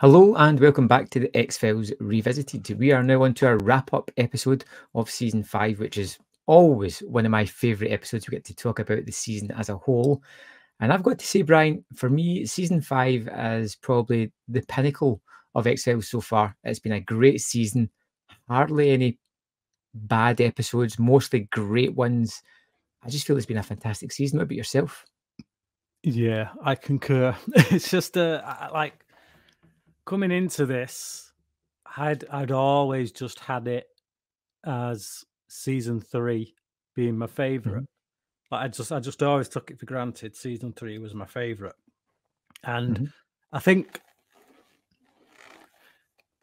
Hello and welcome back to the X-Files Revisited. We are now on to our wrap-up episode of Season 5, which is always one of my favourite episodes. We get to talk about the season as a whole. And I've got to say, Brian, for me, Season 5 is probably the pinnacle of X-Files so far. It's been a great season. Hardly any bad episodes, mostly great ones. I just feel it's been a fantastic season. What about yourself? Yeah, I concur. It's just like coming into this, I'd always just had it as season 3 being my favorite. Like I just always took it for granted. Season 3 was my favorite, and I think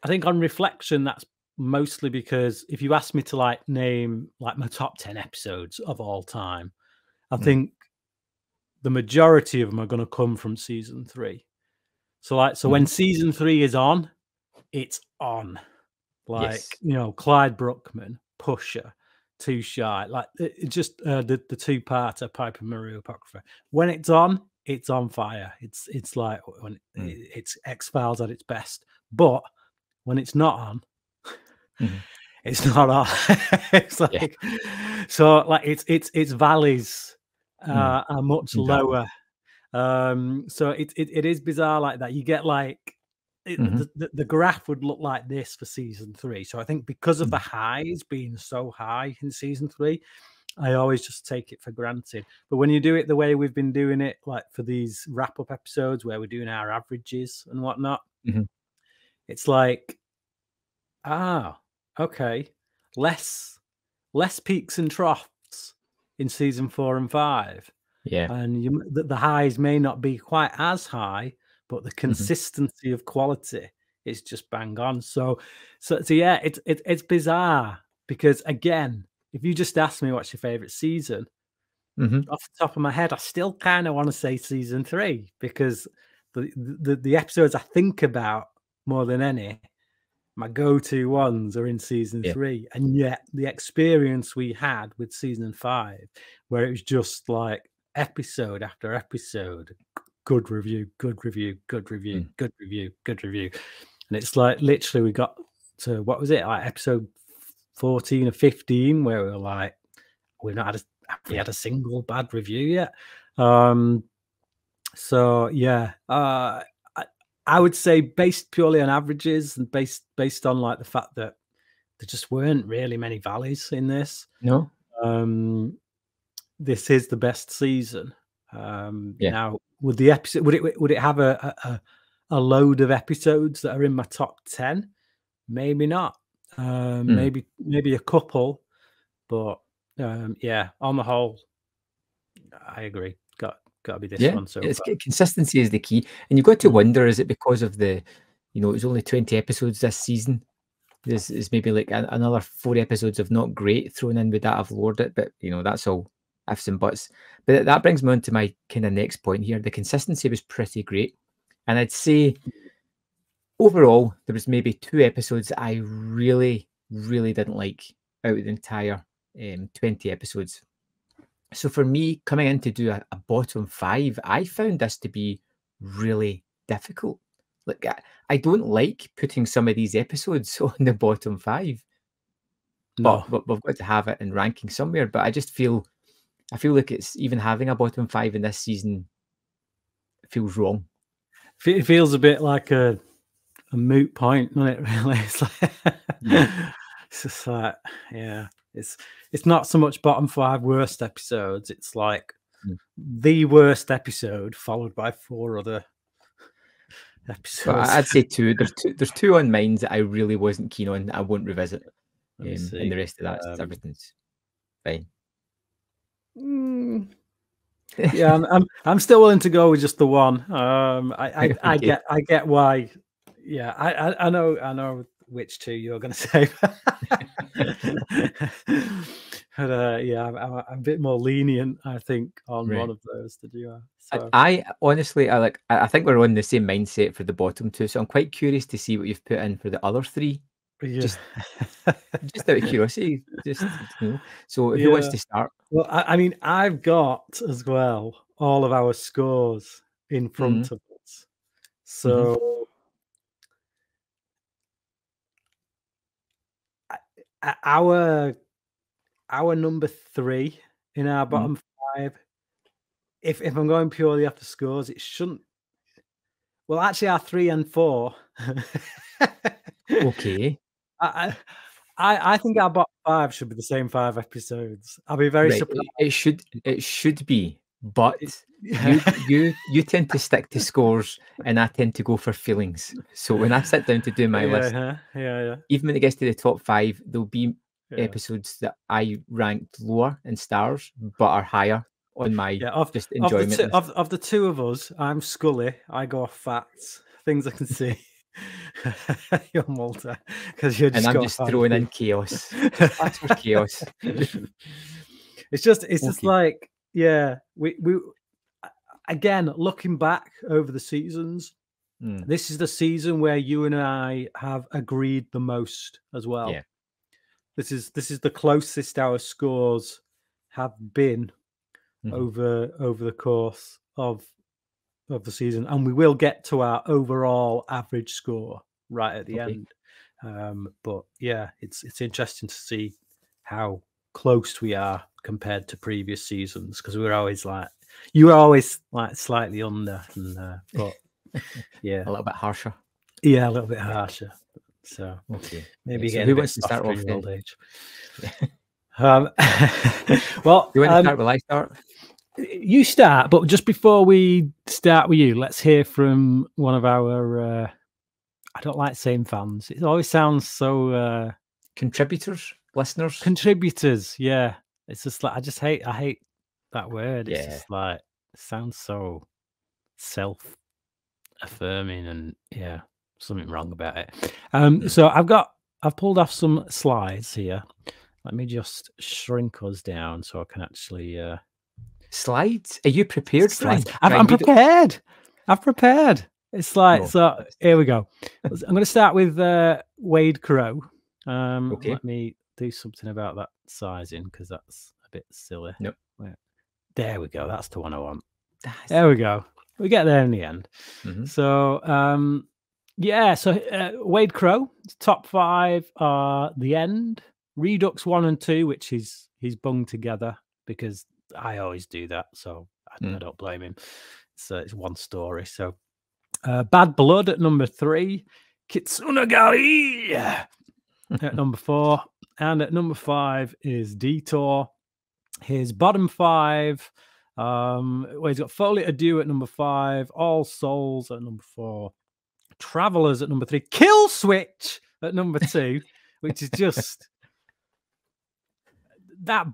on reflection, that's mostly because if you ask me to like name like my top 10 episodes of all time, I think the majority of them are going to come from season 3. So when season 3 is on, it's on. Like, Yes. you know, Clyde Bruckman, Pusher, Too Shy, like it just the two-parter Piper Marie Apocrypha. When it's on fire. It's like when it's X-Files at its best. But when it's not on, it's not on. It's like so like its valleys are much lower. So it is bizarre like that. You get like the graph would look like this for season 3. So I think because of the highs being so high in season 3, I always just take it for granted. But when you do it the way we've been doing it, like for these wrap-up episodes where we're doing our averages and whatnot, it's like, okay, less peaks and troughs in season 4 and 5. Yeah. And the highs may not be quite as high, but the consistency of quality is just bang on. So yeah, it's bizarre because again, if you just ask me what's your favorite season, off the top of my head, I still kind of want to say season 3 because the episodes I think about more than any, my go-to ones are in season 3, and yet the experience we had with season 5, where it was just like episode after episode, good review, good review, good review, good review, good review, and it's like literally we got to what was it like episode 14 or 15 where we were like, we've not had a single bad review yet. So yeah, I would say based purely on averages and based on like the fact that there just weren't really many valleys in this. No. This is the best season. Now, would the episode would it have a load of episodes that are in my top 10? Maybe not. Maybe a couple, but yeah, on the whole, I agree. Got to be this one. So consistency is the key, and you've got to wonder: is it because of the, it was only 20 episodes this season? There's maybe like another 4 episodes of not great thrown in. Would that have lowered it? But that's all ifs and buts. But that brings me on to my kind of next point here. The consistency was pretty great, and I'd say overall there was maybe 2 episodes that I really didn't like out of the entire 20 episodes. So for me, coming in to do a bottom 5, I found this to be really difficult. Like I don't like putting some of these episodes on the bottom 5. No, but we've got to have it in ranking somewhere. But I feel like it's even having a bottom 5 in this season feels wrong. It feels a bit like a moot point, doesn't it? Really, it's like it's just like it's not so much bottom 5 worst episodes. It's like the worst episode followed by 4 other episodes. Well, I'd say 2. There's 2 on mine that I really wasn't keen on. I won't revisit. And the rest of that, everything's fine. Yeah, I'm still willing to go with just the one. I get why. Yeah, I know which 2 you're going to say. But yeah, I'm a bit more lenient, I think, on one of those than you are. So. I honestly, I think we're on the same mindset for the bottom 2. So I'm quite curious to see what you've put in for the other 3. Yeah. Just out of curiosity, So who wants to start? Well, I mean, I've got as well all of our scores in front of us. So our number 3 in our bottom 5. If I'm going purely after scores, it shouldn't. Well, actually, our 3 and 4. Okay. I think our bottom 5 should be the same 5 episodes. I'll be very Right. surprised. It should be, but you tend to stick to scores, and I tend to go for feelings. So when I sit down to do my list, Yeah. even when it gets to the top 5, there'll be Yeah. episodes that I ranked lower in stars, but are higher on my just enjoyment list. Of the two of us, I'm Scully. I go off facts, things I can see. You're Malta because you're just. And I'm just throwing in chaos. That's for chaos. It's just like, yeah. We again, looking back over the seasons, this is the season where you and I have agreed the most as well. Yeah. This is the closest our scores have been over the course of the season, and we will get to our overall average score right at the end. But yeah, it's interesting to see how close we are compared to previous seasons, because we're always like, you were always like slightly under, and but yeah, a little bit harsher. Yeah, a little bit harsher. So maybe who wants to start off in old age? Well, you want to start? Will I start? You start, but just before we start with you, let's hear from one of our. I don't like saying fans. It always sounds so. Contributors, listeners, contributors. Yeah, it's just like I hate that word. It's just like, it sounds so self-affirming, and yeah, something wrong about it. So I've pulled off some slides here. Let me just shrink us down so I can actually. Slides? Are you prepared, Frank? I'm prepared. I've prepared. It's like, so here we go. I'm going to start with Wade Crow. Let me do something about that sizing, because that's a bit silly. Nope. There we go. That's the one I want. There we go. We get there in the end. So, Wade Crow, top 5 are The End, Redux 1 and 2, which he's bunged together because I always do that, so I don't blame him. So it's one story. So Bad Blood at number 3, Kitsunagari at number 4, and at number 5 is Detour. His bottom 5, he's got Foley to Do at number 5, All Souls at number 4, Travelers at number 3, Kill Switch at number 2, which is just that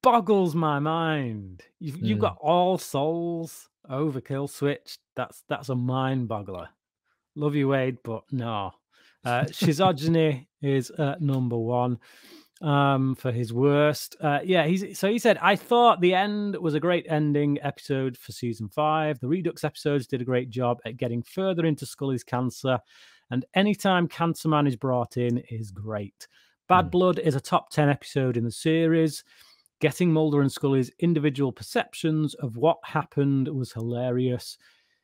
boggles my mind. You've got All Souls over Kill Switch. That's a mind boggler. Love you, Wade, but no. Shizogeny is at number 1 for his worst. He said, I thought The End was a great ending episode for season 5. The Redux episodes did a great job at getting further into Scully's cancer, and anytime Cancer Man is brought in is great. Bad Blood is a top 10 episode in the series. Getting Mulder and Scully's individual perceptions of what happened was hilarious.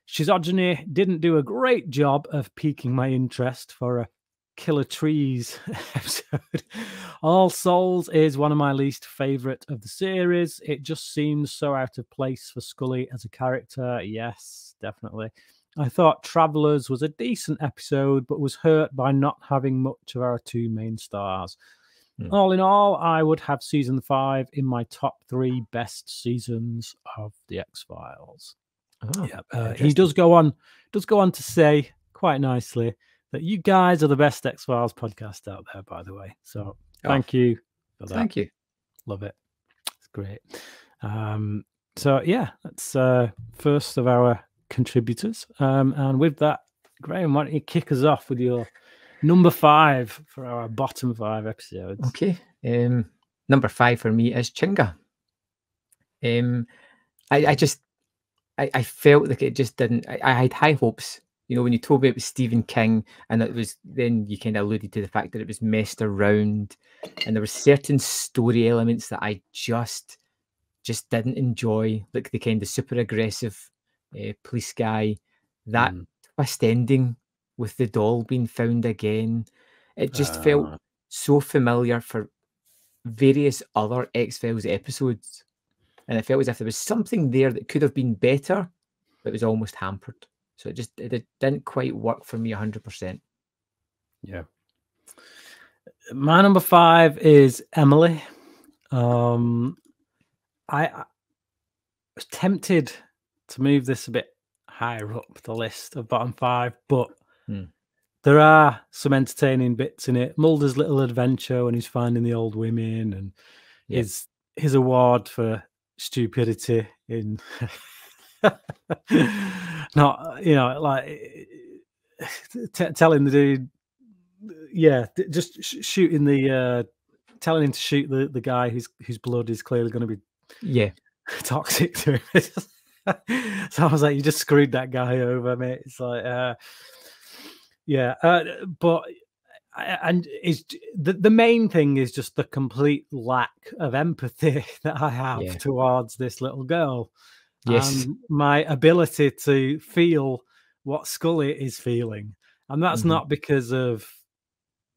Shizogeny didn't do a great job of piquing my interest for a Killer Trees episode. All Souls is one of my least favorite of the series. It just seems so out of place for Scully as a character. Yes, definitely. I thought Travelers was a decent episode, but was hurt by not having much of our 2 main stars. All in all, I would have season 5 in my top 3 best seasons of the X-Files. He does go on to say quite nicely that you guys are the best X-Files podcast out there, by the way. So thank you for that. Thank you. Love it. It's great. That's first of our contributors. And with that, Graham, why don't you kick us off with your number 5 for our bottom 5 episodes? Okay. Number 5 for me is Chinga. I felt like it just didn't. I had high hopes. You know, when you told me it was Stephen King, and it was, then you kind of alluded to the fact that it was messed around, and there were certain story elements that I just didn't enjoy, like the kind of super aggressive police guy, that twist ending with the doll being found again. It just felt so familiar for various other X-Files episodes, and it felt as if there was something there that could have been better, but it was almost hampered. So it didn't quite work for me 100%. Yeah. My number 5 is Emily. I was tempted to move this a bit higher up the list of bottom 5, but there are some entertaining bits in it. Mulder's little adventure when he's finding the old women, and his award for stupidity in not, like telling the dude, just shooting the telling him to shoot the guy whose blood is clearly going to be toxic to him. So I was like, you just screwed that guy over, mate. It's like, but and it's the main thing is just the complete lack of empathy that I have towards this little girl. Yes. And my ability to feel what Scully is feeling. And that's not because of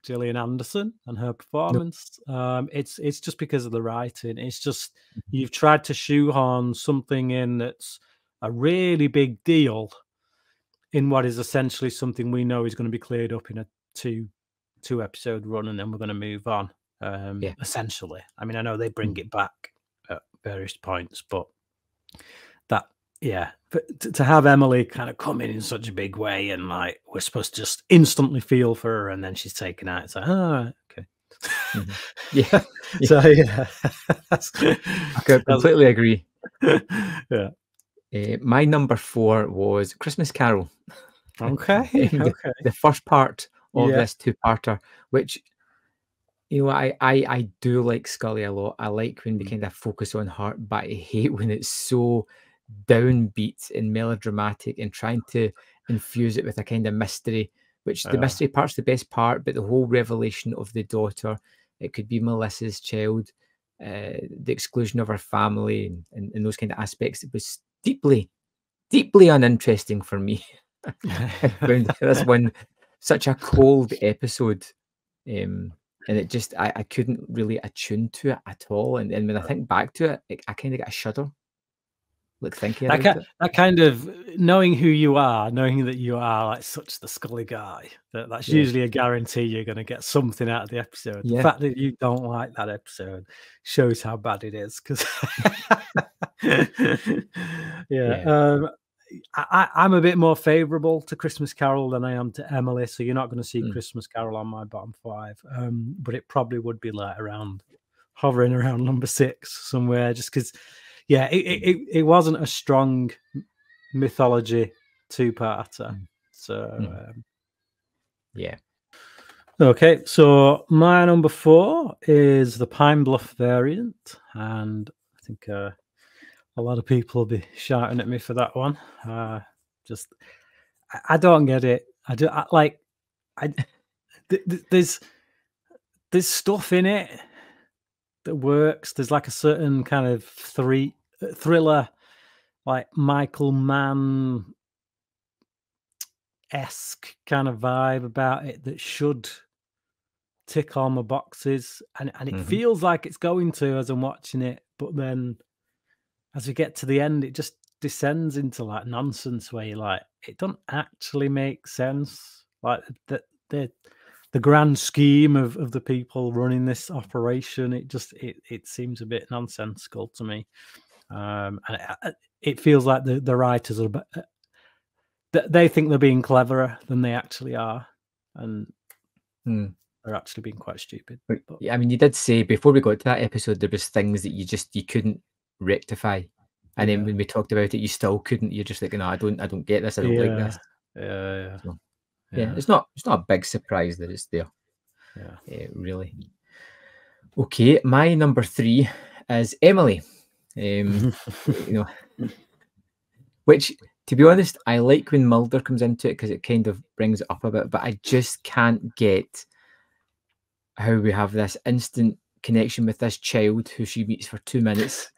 Gillian Anderson and her performance. Nope. It's just because of the writing. It's just you've tried to shoehorn something in that's a really big deal in what is essentially something we know is going to be cleared up in a two episode run, and then we're going to move on. Essentially, I mean, I know they bring it back at various points, but that to have Emily kind of come in such a big way, and like we're supposed to just instantly feel for her, and then she's taken out. It's like, oh, okay. So I completely agree. My number 4 was Christmas Carol. Okay. The first part of this two-parter, which, I do like Scully a lot. I like when we kind of focus on her, but I hate when it's so downbeat and melodramatic and trying to infuse it with a kind of mystery, which the mystery part's the best part, but the whole revelation of the daughter, it could be Melissa's child, the exclusion of her family and those kind of aspects, it was deeply, deeply uninteresting for me. I found this one such a cold episode, and it just I couldn't really attune to it at all. And when I think back to it, I kind of get a shudder. Like thinking about it. That kind of knowing who you are, knowing that you are like such the Scully guy, that's usually a guarantee you're going to get something out of the episode. The fact that you don't like that episode shows how bad it is. Because I'm a bit more favourable to Christmas Carol than I am to Emily, so you're not going to see Christmas Carol on my bottom 5. But it probably would be like hovering around number 6 somewhere, just because. Yeah, it wasn't a strong mythology two-parter. So, Okay, so my number 4 is the Pine Bluff variant, and I think a lot of people will be shouting at me for that one. I don't get it. There's stuff in it that works. There's like a certain kind of thriller, like Michael Mann-esque kind of vibe about it that should tick all my boxes, and it feels like it's going to as I'm watching it, but then as we get to the end, it just descends into like nonsense where you're like, it doesn't actually make sense. Like the grand scheme of the people running this operation, it seems a bit nonsensical to me. And it feels like the writers are they think they're being cleverer than they actually are, and they're actually being quite stupid. But, I mean, you did say before we got to that episode there was things that you couldn't rectify, and then when we talked about it, you still couldn't. You're just like, no, I don't get this. I don't like this. So, it's not a big surprise that it's there. Really. Okay, my number 3 is Emily. Which, to be honest, I like when Mulder comes into it because it kind of brings it up a bit, but I just can't get how we have this instant connection with this child who she meets for 2 minutes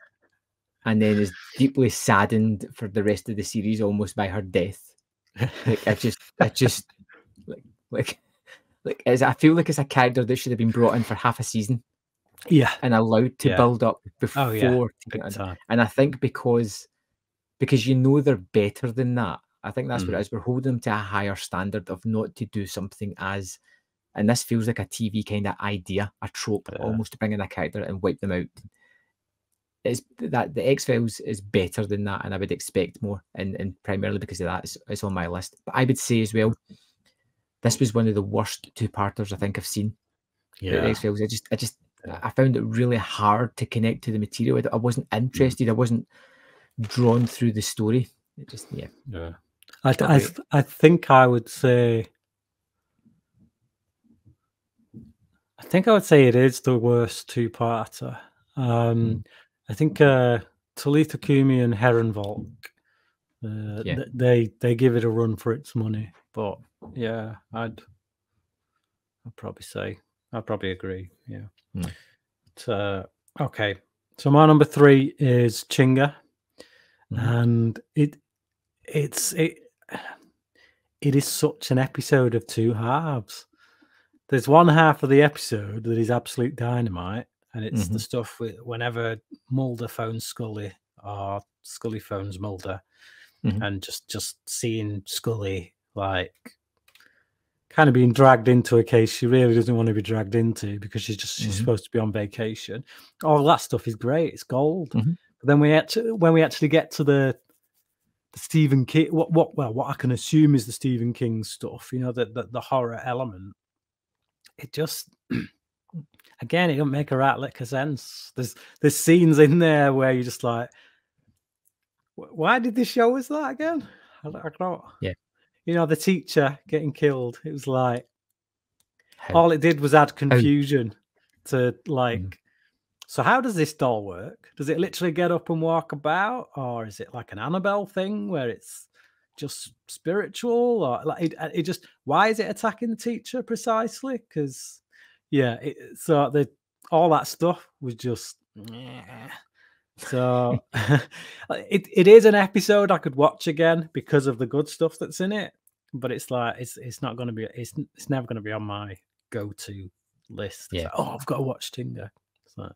and then is deeply saddened for the rest of the series almost by her death. Like I just like like, I feel like it's a character that should have been brought in for half a season Yeah. and allowed to Yeah. build up Oh, yeah. before Big time. and I think because you know they're better than that. I think that's what it is. We're holding them to a higher standard of not to do something as, and this feels like a TV kind of idea, a trope, almost to bring in a character and wipe them out. It's that the X-Files is better than that, and I would expect more, and primarily because of that, it's on my list. But I would say as well, this was one of the worst two-parters I think I've seen. The Yeah. X-Files. I found it really hard to connect to the material. I wasn't interested. I wasn't drawn through the story. It just, yeah. Yeah. I think I would say it is the worst two-parter. I think Talitha Kumi and Herrenvolk, they give it a run for its money. But yeah, I'd probably agree. Yeah. Okay. So my number 3 is Chinga, and it is such an episode of two halves. There's one half of the episode that is absolute dynamite, and it's the stuff whenever Mulder phones Scully or Scully phones Mulder, and just seeing Scully like kind of being dragged into a case she really doesn't want to be dragged into because she's supposed to be on vacation. All that stuff is great. It's gold. But then when we actually get to the Stephen King, what I can assume is the Stephen King stuff, you know, the horror element, it just again, it don't make a rat lick of sense. There's scenes in there where you're just like, why did they show us that again? I don't. Yeah. You know, the teacher getting killed. It was like all it did was add confusion to like. So how does this doll work? Does it literally get up and walk about, or is it like an Annabelle thing where it's just spiritual, or like it just? Why is it attacking the teacher precisely? Because all that stuff was just. So it is an episode I could watch again because of the good stuff that's in it, but it's like it's not going to be it's never going to be on my go-to list. Yeah. Like, I've got to watch Tinga. So.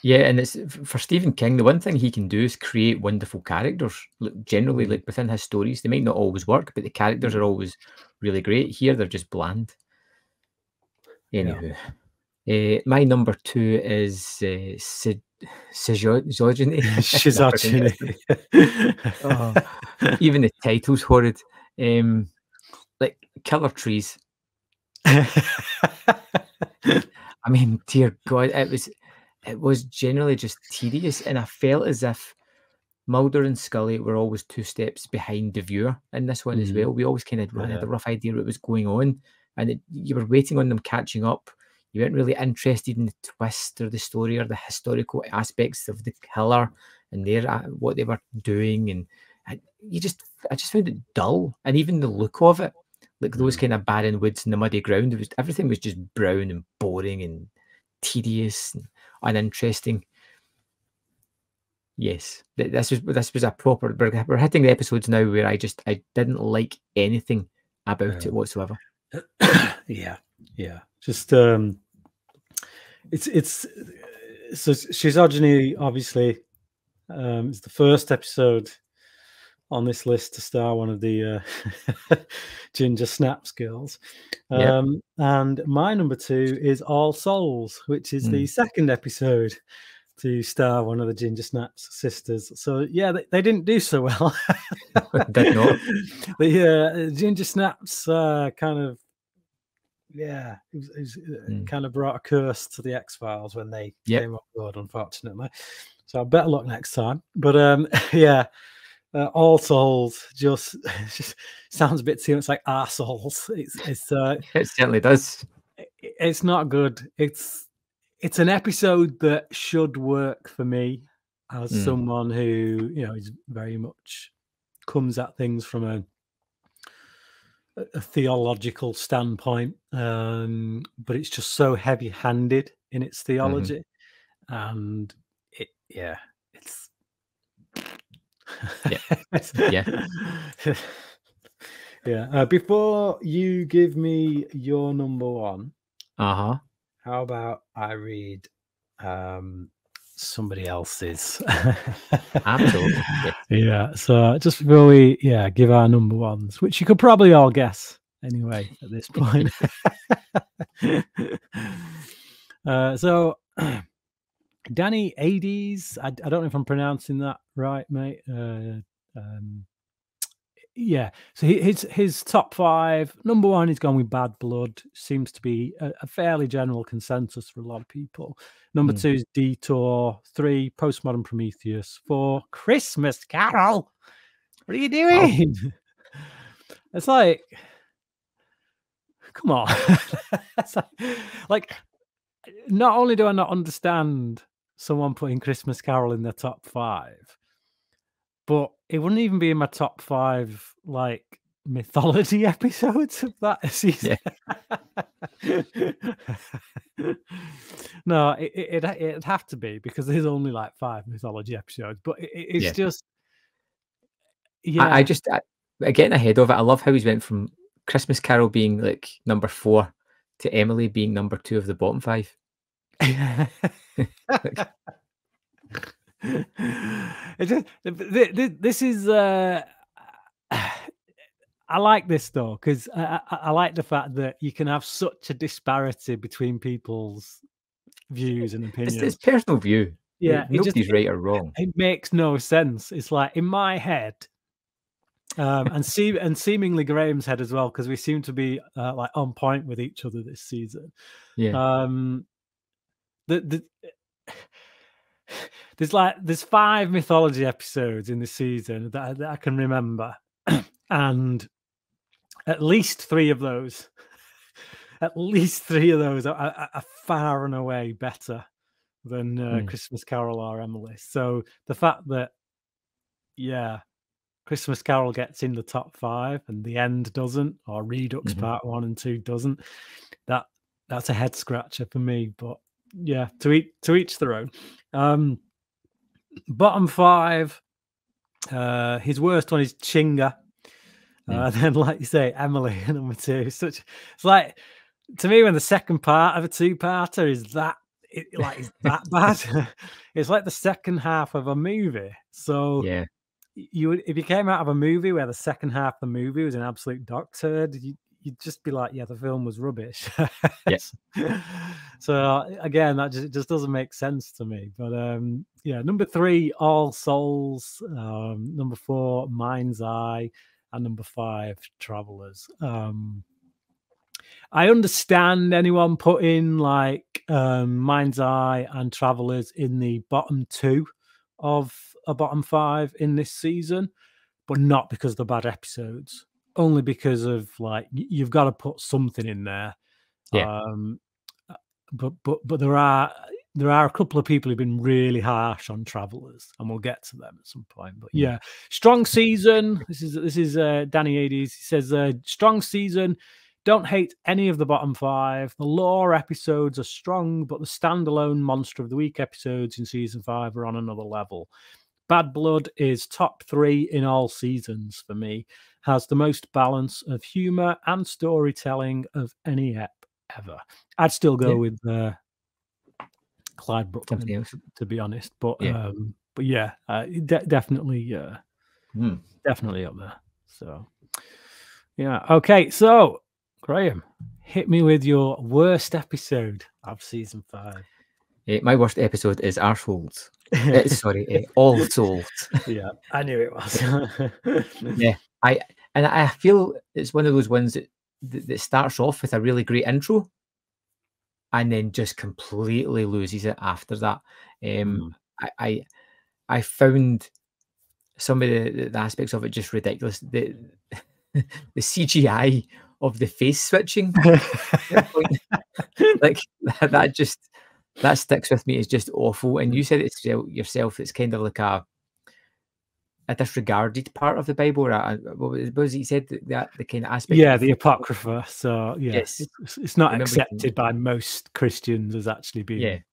Yeah, and it's for Stephen King. The one thing he can do is create wonderful characters. Generally, like within his stories, they might not always work, but the characters are always really great. Here, they're just bland. Anywho, my number 2 is Schizogyny. Even the title's horrid. Like Killer Trees. I mean, dear God, it was generally just tedious, and I felt as if Mulder and Scully were always 2 steps behind the viewer in this one as well. We always kind of had a rough idea what was going on, and you were waiting on them catching up. You weren't really interested in the twist or the story or the historical aspects of the killer and what they were doing, and I just found it dull. And even the look of it, like those kind of barren woods and the muddy ground, everything was just brown and boring and tedious and uninteresting. Yes, this was a proper. We're hitting the episodes now where I didn't like anything about it whatsoever. Yeah. Just it's so Schizogyny obviously is the first episode on this list to star one of the Ginger Snaps girls. And my number 2 is All Souls, which is the second episode to star one of the Ginger Snaps sisters. So yeah, they didn't do so well. Did not. The Ginger Snaps kind of kind of brought a curse to the X-Files when they came on board, unfortunately. So better luck next time. But All Souls just sounds a bit too much like arseholes. It certainly does. It's not good. It's an episode that should work for me as someone who, you know, is very much comes at things from a theological standpoint, but it's just so heavy-handed in its theology, and it's Yeah. Before you give me your number one, Uh-huh. how about I read somebody else's? Absolutely. Yes. Yeah. So just before we give our number ones, which you could probably all guess anyway at this point. So Danny Ades, I don't know if I'm pronouncing that right, mate. Yeah, so his top five. Number one, he's gone with Bad Blood. Seems to be a fairly general consensus for a lot of people. Number two is Detour. 3, Postmodern Prometheus. 4, Christmas Carol. What are you doing? Oh. It's like, come on. like, not only do I not understand someone putting Christmas Carol in their top 5, but it wouldn't even be in my top 5, like, mythology episodes of that season. Yeah. No, it'd have to be, because there's only like 5 mythology episodes, but it's just, I getting ahead of it. I love how he's went from Christmas Carol being like number 4 to Emily being number 2 of the bottom 5. This is I like this though, because I like the fact that you can have such a disparity between people's views and opinions. It's personal view. Yeah, nobody's right or wrong. It makes no sense. It's like in my head, and seemingly Graham's head as well, because we seem to be like on point with each other this season. Yeah. There's 5 mythology episodes in this season that I can remember, and at least 3 of those are far and away better than Christmas Carol or Emily. So the fact that Christmas Carol gets in the top 5 and The End doesn't, or Redux Part 1 and 2 doesn't, that's a head scratcher for me. But yeah, to each their own. Bottom 5, his worst one is Chinga. Then, like you say, Emily number 2. It's like, to me, when the second part of a 2-parter is that bad. It's like the second half of a movie. So yeah, if you came out of a movie where the second half of the movie was an absolute dog turd, you'd just be like, yeah, the film was rubbish. Yes. So again, that just doesn't make sense to me. But number 3, All Souls. Number 4, Mind's Eye, and number 5, Travelers. I understand anyone putting like Mind's Eye and Travelers in the bottom 2 of a bottom 5 in this season, but not because they're bad episodes. Only because of, like, you've got to put something in there. Yeah. But there are a couple of people who've been really harsh on Travelers, and we'll get to them at some point. But yeah, strong season. This is Danny Ades. He says strong season. Don't hate any of the bottom 5. The lore episodes are strong, but the standalone Monster of the Week episodes in season 5 are on another level. Bad Blood is top 3 in all seasons for me. Has the most balance of humor and storytelling of any ep ever. I'd still go with Clyde Brooklyn, to be honest. But definitely definitely up there. So yeah. Okay, so Graham, hit me with your worst episode of season 5. My worst episode is Arseholes. Sorry, All Souls. Yeah, I knew it was. Yeah, I feel it's one of those ones that starts off with a really great intro, and then just completely loses it after that. I found some of the aspects of it just ridiculous. The CGI of the face switching, like that sticks with me. Is just awful. And you said it yourself. It's kind of like a disregarded part of the Bible. Or what was it you said, that the kind of aspect? Yeah, the Apocrypha. So yes, it's not accepted by most Christians as actually being.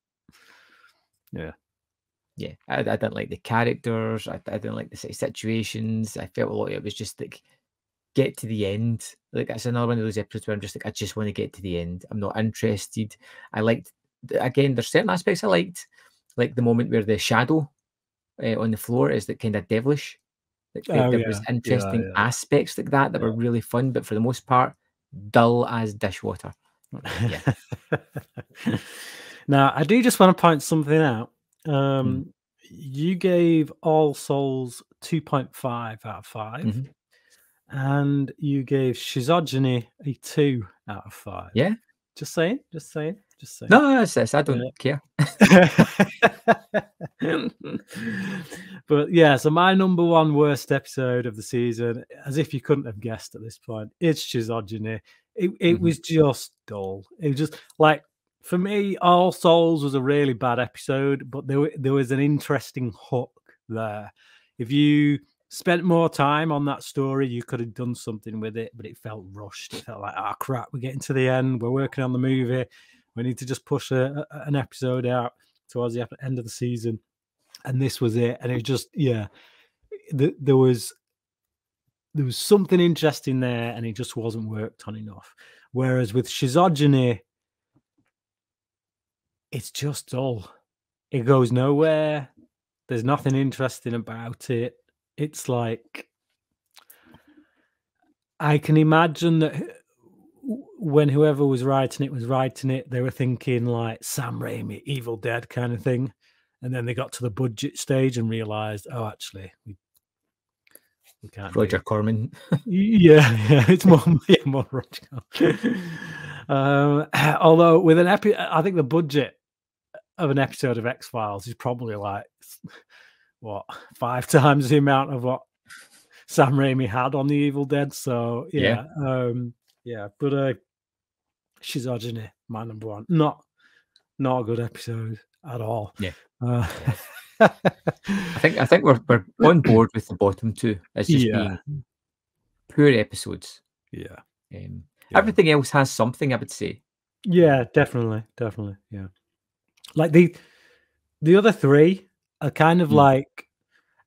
Yeah. I didn't like the characters. I didn't like the situations. I felt a lot of it was just like get to the end. Like, it's another one of those episodes where I'm just like, I just want to get to the end. I'm not interested. I liked, again, there's certain aspects I liked, like the moment where the shadow on the floor is like kind of devilish. Like Oh there yeah, was interesting yeah, aspects like that were really fun, but for the most part, dull as dishwater. Yeah. Now, I do just want to point something out. Mm. You gave All Souls 2.5 out of 5, Mhm. and you gave Shizogeny a 2 out of 5. Yeah. Just saying, just saying, just saying. No, it's I don't care. But yeah, so my number one worst episode of the season, as if you couldn't have guessed at this point, it's Shizogeny. It was just dull. It was just like, for me, All Souls was a really bad episode, but there was an interesting hook there. If you spent more time on that story, you could have done something with it, but it felt rushed. It felt like, oh crap, we're getting to the end. We're working on the movie. We need to just push an episode out towards the end of the season. And this was it. And it just, yeah, there was something interesting there, and it just wasn't worked on enough. Whereas with Shizogeny, it's just dull. It goes nowhere. There's nothing interesting about it. It's like, I can imagine that when whoever was writing it, they were thinking like Sam Raimi, Evil Dead kind of thing. And then they got to the budget stage and realized, oh, actually, we can't Roger do Corman. yeah, it's more Roger. Although with I think the budget of an episode of X-Files is probably like, what, 5 times the amount of what Sam Raimi had on the Evil Dead. So yeah, but Shizogeny, my number one. Not a good episode at all. Yeah. Yeah. I think we're on board with the bottom two as just being poor episodes. Yeah. Everything else has something, I would say. Yeah, definitely. Yeah. Like the other three are kind of like,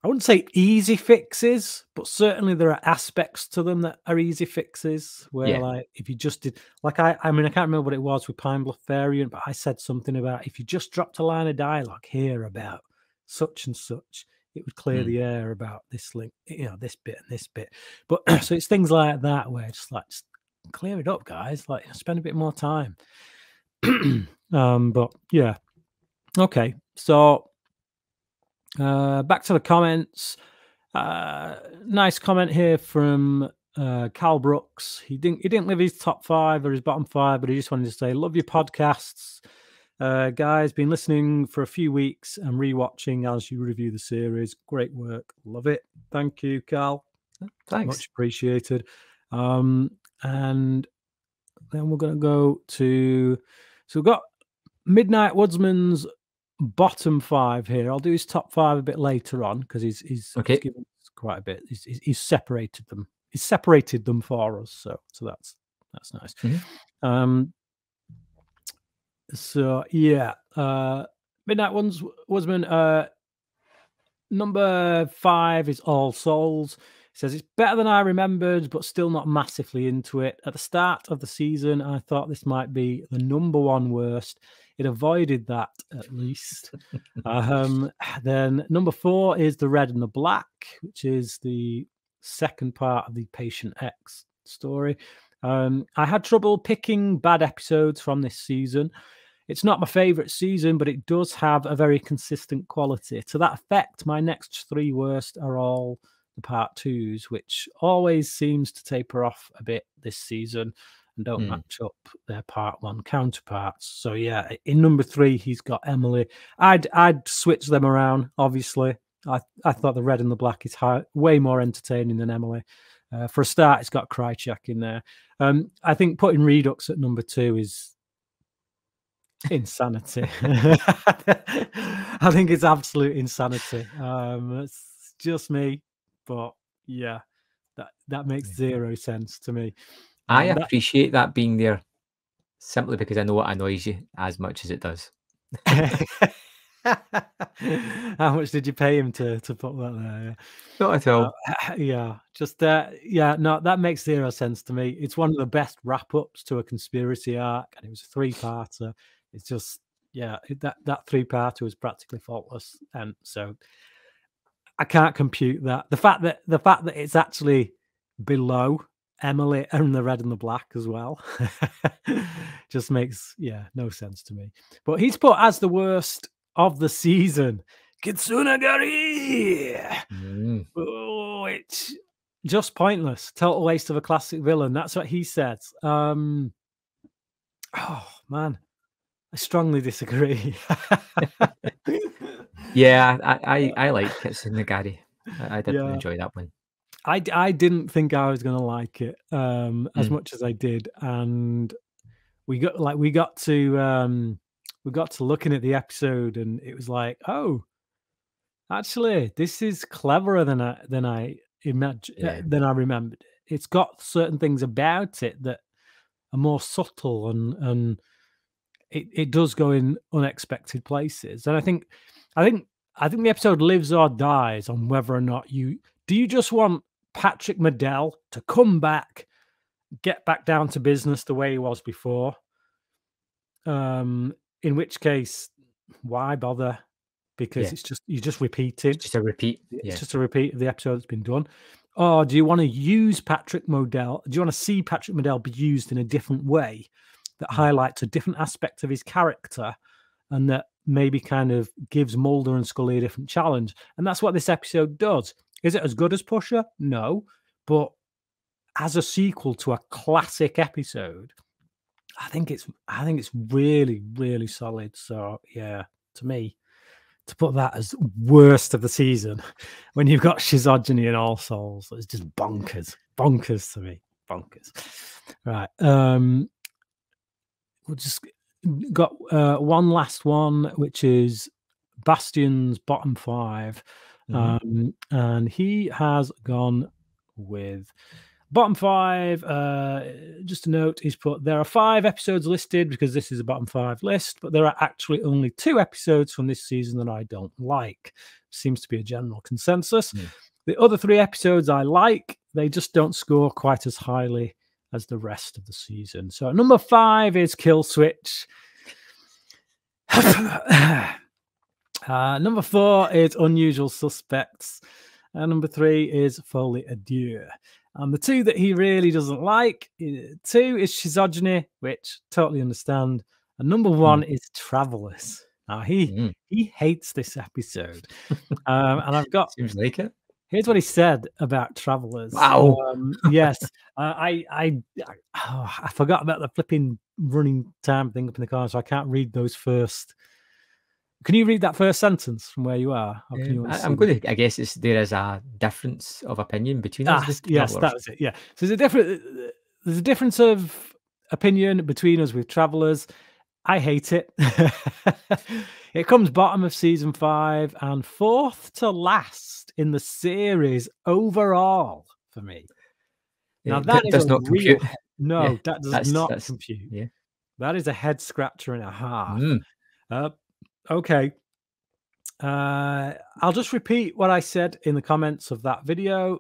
I wouldn't say easy fixes, but certainly there are aspects to them that are easy fixes where like, if you just did, like, I mean, I can't remember what it was with Pine Bluff Variant, but I said something about, if you just dropped a line of dialogue here about such and such, it would clear the air about this link, this bit and this bit. But so it's things like that where just clear it up, guys, like spend a bit more time. But yeah. Okay. So back to the comments. Nice comment here from Cal Brooks. He didn't leave his top 5 or his bottom 5, but he just wanted to say, love your podcasts. Guys, been listening for a few weeks and rewatching as you review the series. Great work. Love it. Thank you, Cal. Thanks. Much appreciated. And then we're going to go to, so we've got Midnight Woodsman's bottom 5 here. I'll do his top 5 a bit later on because he's given us quite a bit. He's separated them. He's separated them for us. So that's nice. So yeah, Midnight Woodsman. Number 5 is All Souls. He says it's better than I remembered, but still not massively into it. At the start of the season, I thought this might be the number 1 worst. It avoided that at least. Then number 4 is The Red and the Black, which is the second part of the Patient X story. I had trouble picking bad episodes from this season. It's not my favorite season, but it does have a very consistent quality. To that effect, my next 3 worst are all the part 2s, which always seems to taper off a bit this season and don't match up their part 1 counterparts. So yeah, in number 3, he's got Emily. I'd switch them around, obviously. I thought The Red and the Black is way more entertaining than Emily. For a start, it's got Krychak in there. I think putting Redux at number 2 is insanity. I think it's absolute insanity. It's just me, but yeah, that makes 0 sense to me. I appreciate that being there simply because I know it annoys you as much as it does. How much did you pay him to put that there? Not at all. Yeah, just yeah, no, that makes zero sense to me. It's one of the best wrap-ups to a conspiracy arc, and it was a three-parter. It's just, yeah, that three-parter was practically faultless, and so I can't compute that. The fact that it's actually below Emily and the Red and the Black as well just makes, yeah, no sense to me. But he's put as the worst of the season, Kitsunagari. Oh, it's just pointless. Total waste of a classic villain. That's what he says. Oh man, I strongly disagree. Yeah, I like Kitsunagari. I did enjoy that one. I didn't think I was gonna like it as much as I did, and we got to looking at the episode, and it was like, oh, actually, this is cleverer than I imagined than I remembered. It's got certain things about it that are more subtle, and it does go in unexpected places. And I think the episode lives or dies on whether or not you just want Patrick Meddell to come back, get back down to business the way he was before. In which case, why bother? Because you're just repeating. It's just a repeat. It's just a repeat of the episode that's been done. Or do you want to use Patrick Meddell? Do you want to see Patrick Meddell be used in a different way that highlights a different aspect of his character, and that maybe kind of gives Mulder and Scully a different challenge? And that's what this episode does. Is it as good as Pusher? No. But as a sequel to a classic episode, I think it's really, really solid. So yeah, to me, to put that as worst of the season when you've got Schizogeny and All Souls, it's just bonkers to me. Bonkers. Right. We'll just got one last one, which is Bastion's bottom 5. And he has gone with bottom 5. Just a note, he's put, there are 5 episodes listed because this is a bottom 5 list, but there are actually only 2 episodes from this season that I don't like. Seems to be a general consensus. The other 3 episodes I like, they just don't score quite as highly as the rest of the season. So number 5 is Kill Switch. Number 4 is Unusual Suspects. And number 3 is Foley Adieu. And the 2 that he really doesn't like, 2 is Schizogeny, which totally understand. And number 1 is Travelers. Now, he hates this episode. And I've got... Seems like it. Here's what he said about Travelers. Wow. Yes. I forgot about the flipping running time thing up in the corner, so I can't read those first. Can you read that first sentence from where you are? Or can you I'm going to, I guess there is a difference of opinion between us. Yes, that was it. Yeah. So there's a difference of opinion between us with Travelers. I hate it. It comes bottom of season 5 and 4th to last in the series overall for me. Now that does not compute. No, that does not compute. Yeah. That is a head scratcher and a half. Okay. I'll just repeat what I said in the comments of that video.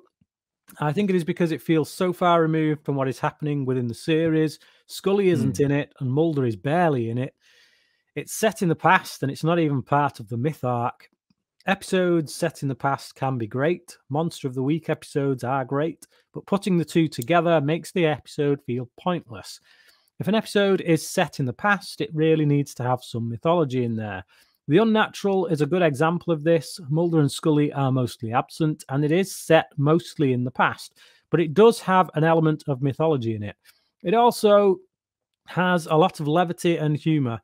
I think it is because it feels so far removed from what is happening within the series. Scully isn't in it, and Mulder is barely in it. It's set in the past, and it's not even part of the myth arc. Episodes set in the past can be great. Monster of the Week episodes are great, but putting the 2 together makes the episode feel pointless. If an episode is set in the past, it really needs to have some mythology in there. The Unnatural is a good example of this. Mulder and Scully are mostly absent, and it is set mostly in the past, but it does have an element of mythology in it. It also has a lot of levity and humor.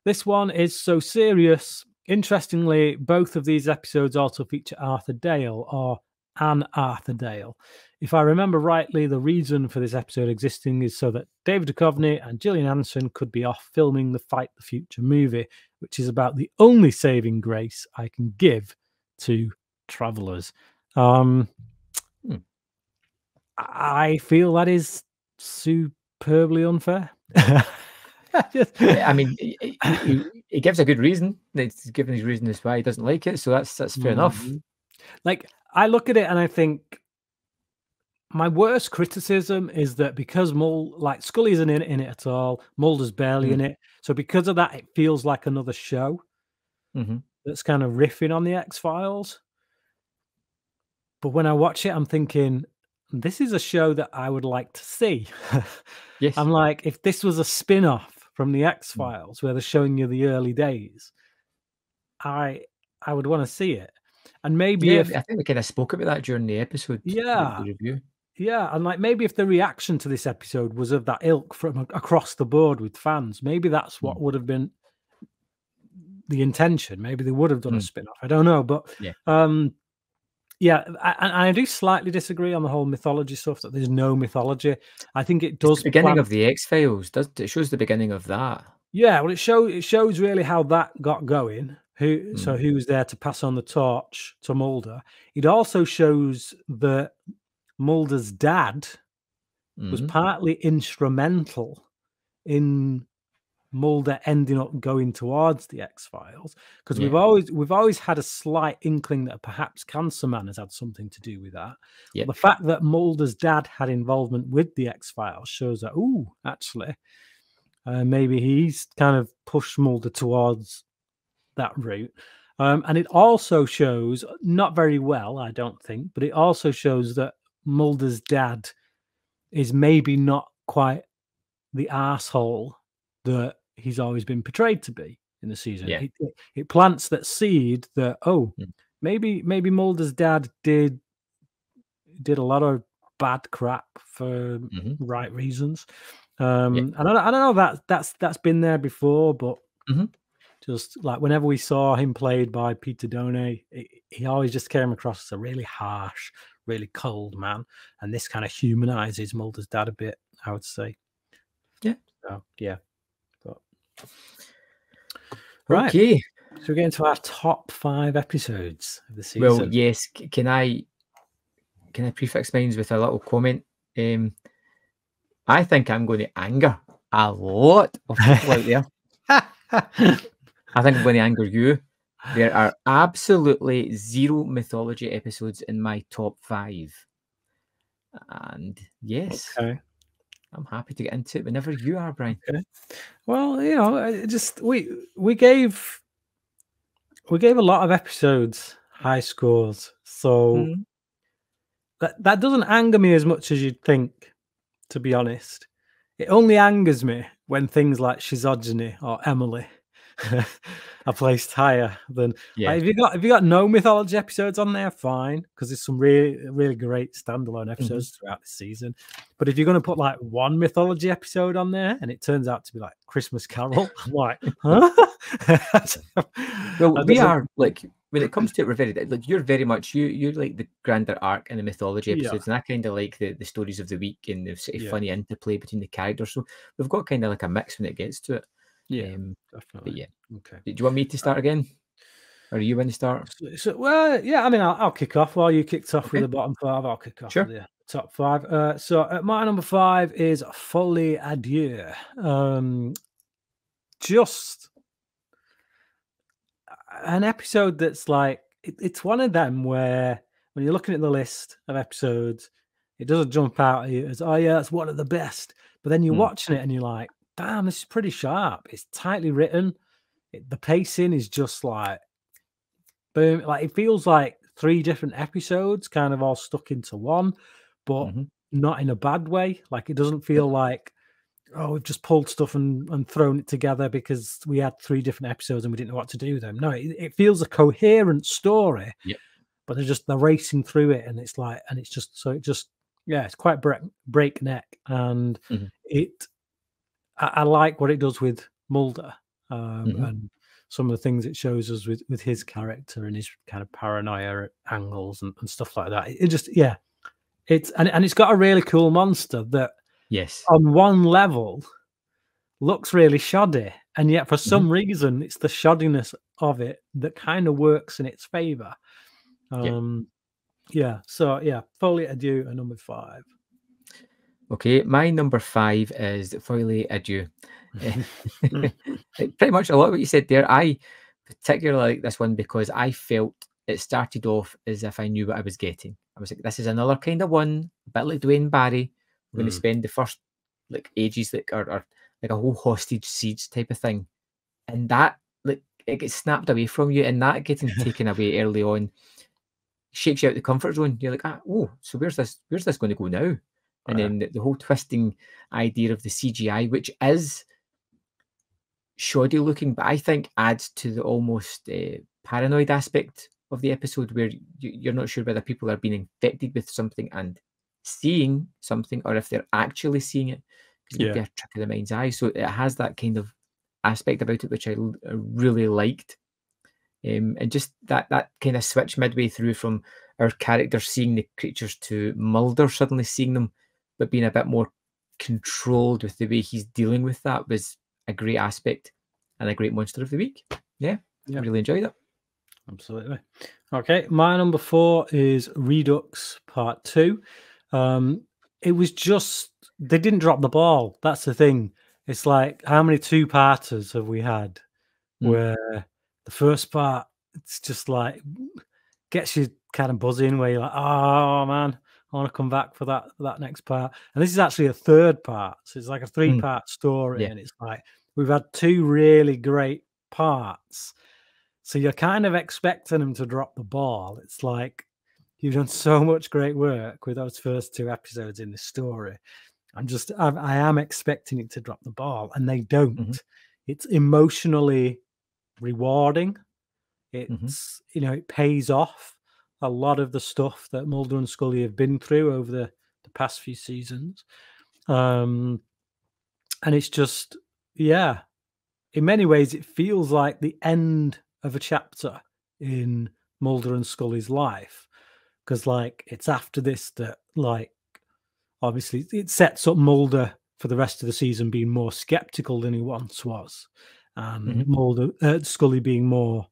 This one is so serious. Interestingly, both of these episodes also feature Arthur Dale, or Anne Arthur Dale. If I remember rightly, the reason for this episode existing is so that David Duchovny and Gillian Anderson could be off filming the Fight the Future movie, which is about the only saving grace I can give to Travelers. I feel that is superbly unfair. I mean, he gives a good reason. He's given his reason as why he doesn't like it, so that's fair enough. Like, I look at it and I think my worst criticism is that because like Scully isn't in it at all, Mulder's barely in it. So because of that, it feels like another show that's kind of riffing on the X-Files. But when I watch it, I'm thinking, this is a show that I would like to see. Yes. I'm like, if this was a spin-off from the X-Files where they're showing you the early days, I would want to see it. And maybe I think we kind of spoke about that during the episode, the review. Yeah, and like maybe if the reaction to this episode was of that ilk from across the board with fans, maybe that's what would have been the intention. Maybe they would have done a spin-off. I don't know, but I do slightly disagree on the whole mythology stuff, that there's no mythology. I think it does. It's the beginning of the X-Files, doesn't it? It shows the beginning of that. Yeah, well, it shows really how that got going. Who was there to pass on the torch to Mulder. It also shows that Mulder's dad was partly instrumental in Mulder ending up going towards the X-Files, because we've always had a slight inkling that perhaps Cancer Man has had something to do with that. But the fact that Mulder's dad had involvement with the X-Files shows that actually maybe he's kind of pushed Mulder towards that route. And it also shows, not very well, I don't think, but it also shows that Mulder's dad is maybe not quite the arsehole that he's always been portrayed to be in the season. It plants that seed that maybe Mulder's dad did a lot of bad crap for right reasons. And I don't know that's been there before, but just like whenever we saw him played by Peter Donay, he always just came across as a really harsh, really cold man, and this kind of humanizes Mulder's dad a bit, I would say. So, but... Right. Okay. So we're getting to our top 5 episodes of the season. Well, yes. Can I prefix mine with a little comment? I think I'm going to anger a lot of people out there. I think I'm going to anger you. There are absolutely 0 mythology episodes in my top 5. And yes, I'm happy to get into it whenever you are, Brian. Okay. Well, you know, just we gave a lot of episodes high scores, so that doesn't anger me as much as you'd think, to be honest. It only angers me when things like Shizogeny or Emily are placed higher than. Like, if you got no mythology episodes on there, fine, because there's some really great standalone episodes throughout the season. But if you're going to put like one mythology episode on there and it turns out to be like Christmas Carol, I'm like, huh? Well, we are like, when it comes to it, we're very like, you're very much you're like the grander arc and the mythology episodes, and I kind of like the stories of the week and the sort of funny interplay between the characters. So we've got kind of like a mix when it gets to it. Definitely. Okay. Do you want me to start again, or are you going to start? So well, I mean, I'll kick off while you kicked off with the bottom 5. I'll kick off with the top 5. So at my number 5 is Folie à Deux. Just an episode that's like, it's one of them where when you're looking at the list of episodes, it doesn't jump out at you as, oh yeah, that's one of the best. But then you're watching it and you're like, damn, this is pretty sharp. It's tightly written. The pacing is just like, boom. Like, it feels like 3 different episodes kind of all stuck into one, but not in a bad way. Like, it doesn't feel like, oh, we've just pulled stuff and thrown it together because we had 3 different episodes and we didn't know what to do with them. No, it feels a coherent story, but they're racing through it, and it's like, and it's just, so it just, it's quite breakneck, and I like what it does with Mulder, and some of the things it shows us with his character and his kind of paranoia angles and stuff like that. It just, it's got a really cool monster that, on one level, looks really shoddy, and yet for some reason it's the shoddiness of it that kind of works in its favor. So Folie à Deux at number 5. Okay, my number 5 is Foily Adieu. Pretty much a lot of what you said there. I particularly like this one because I felt it started off as if I knew what I was getting. I was like, this is another kind of one, a bit like Dwayne Barry. We're going to spend the first like ages like or like a whole hostage siege type of thing. And that like it gets snapped away from you, and that getting taken away early on shakes you out the comfort zone. You're like, oh, so where's this going to go now? And then the whole twisting idea of the CGI, which is shoddy looking, but I think adds to the almost paranoid aspect of the episode, where you're not sure whether people are being infected with something and seeing something, or if they're actually seeing it, because it might be a trick of the mind's eye. So it has that kind of aspect about it, which I really liked. And just that kind of switch midway through from our characters seeing the creatures to Mulder suddenly seeing them, but being a bit more controlled with the way he's dealing with that, was a great aspect and a great monster of the week. Yeah. I really enjoyed it. Absolutely. Okay, my number 4 is Redux Part 2. It was just, they didn't drop the ball. That's the thing. It's like, how many 2-parters have we had where the first part, it's just like, gets you kind of buzzing, where you're like, oh man, I want to come back for that next part. And this is actually a 3rd part. So it's like a 3-part story. And it's like, we've had 2 really great parts. So you're kind of expecting them to drop the ball. It's like, you've done so much great work with those first 2 episodes in the story. I am expecting it to drop the ball, and they don't. It's emotionally rewarding. It's, it pays off a lot of the stuff that Mulder and Scully have been through over the past few seasons. And it's just, in many ways, it feels like the end of a chapter in Mulder and Scully's life, because like it's after this that, like, obviously it sets up Mulder for the rest of the season being more skeptical than he once was, and Scully being more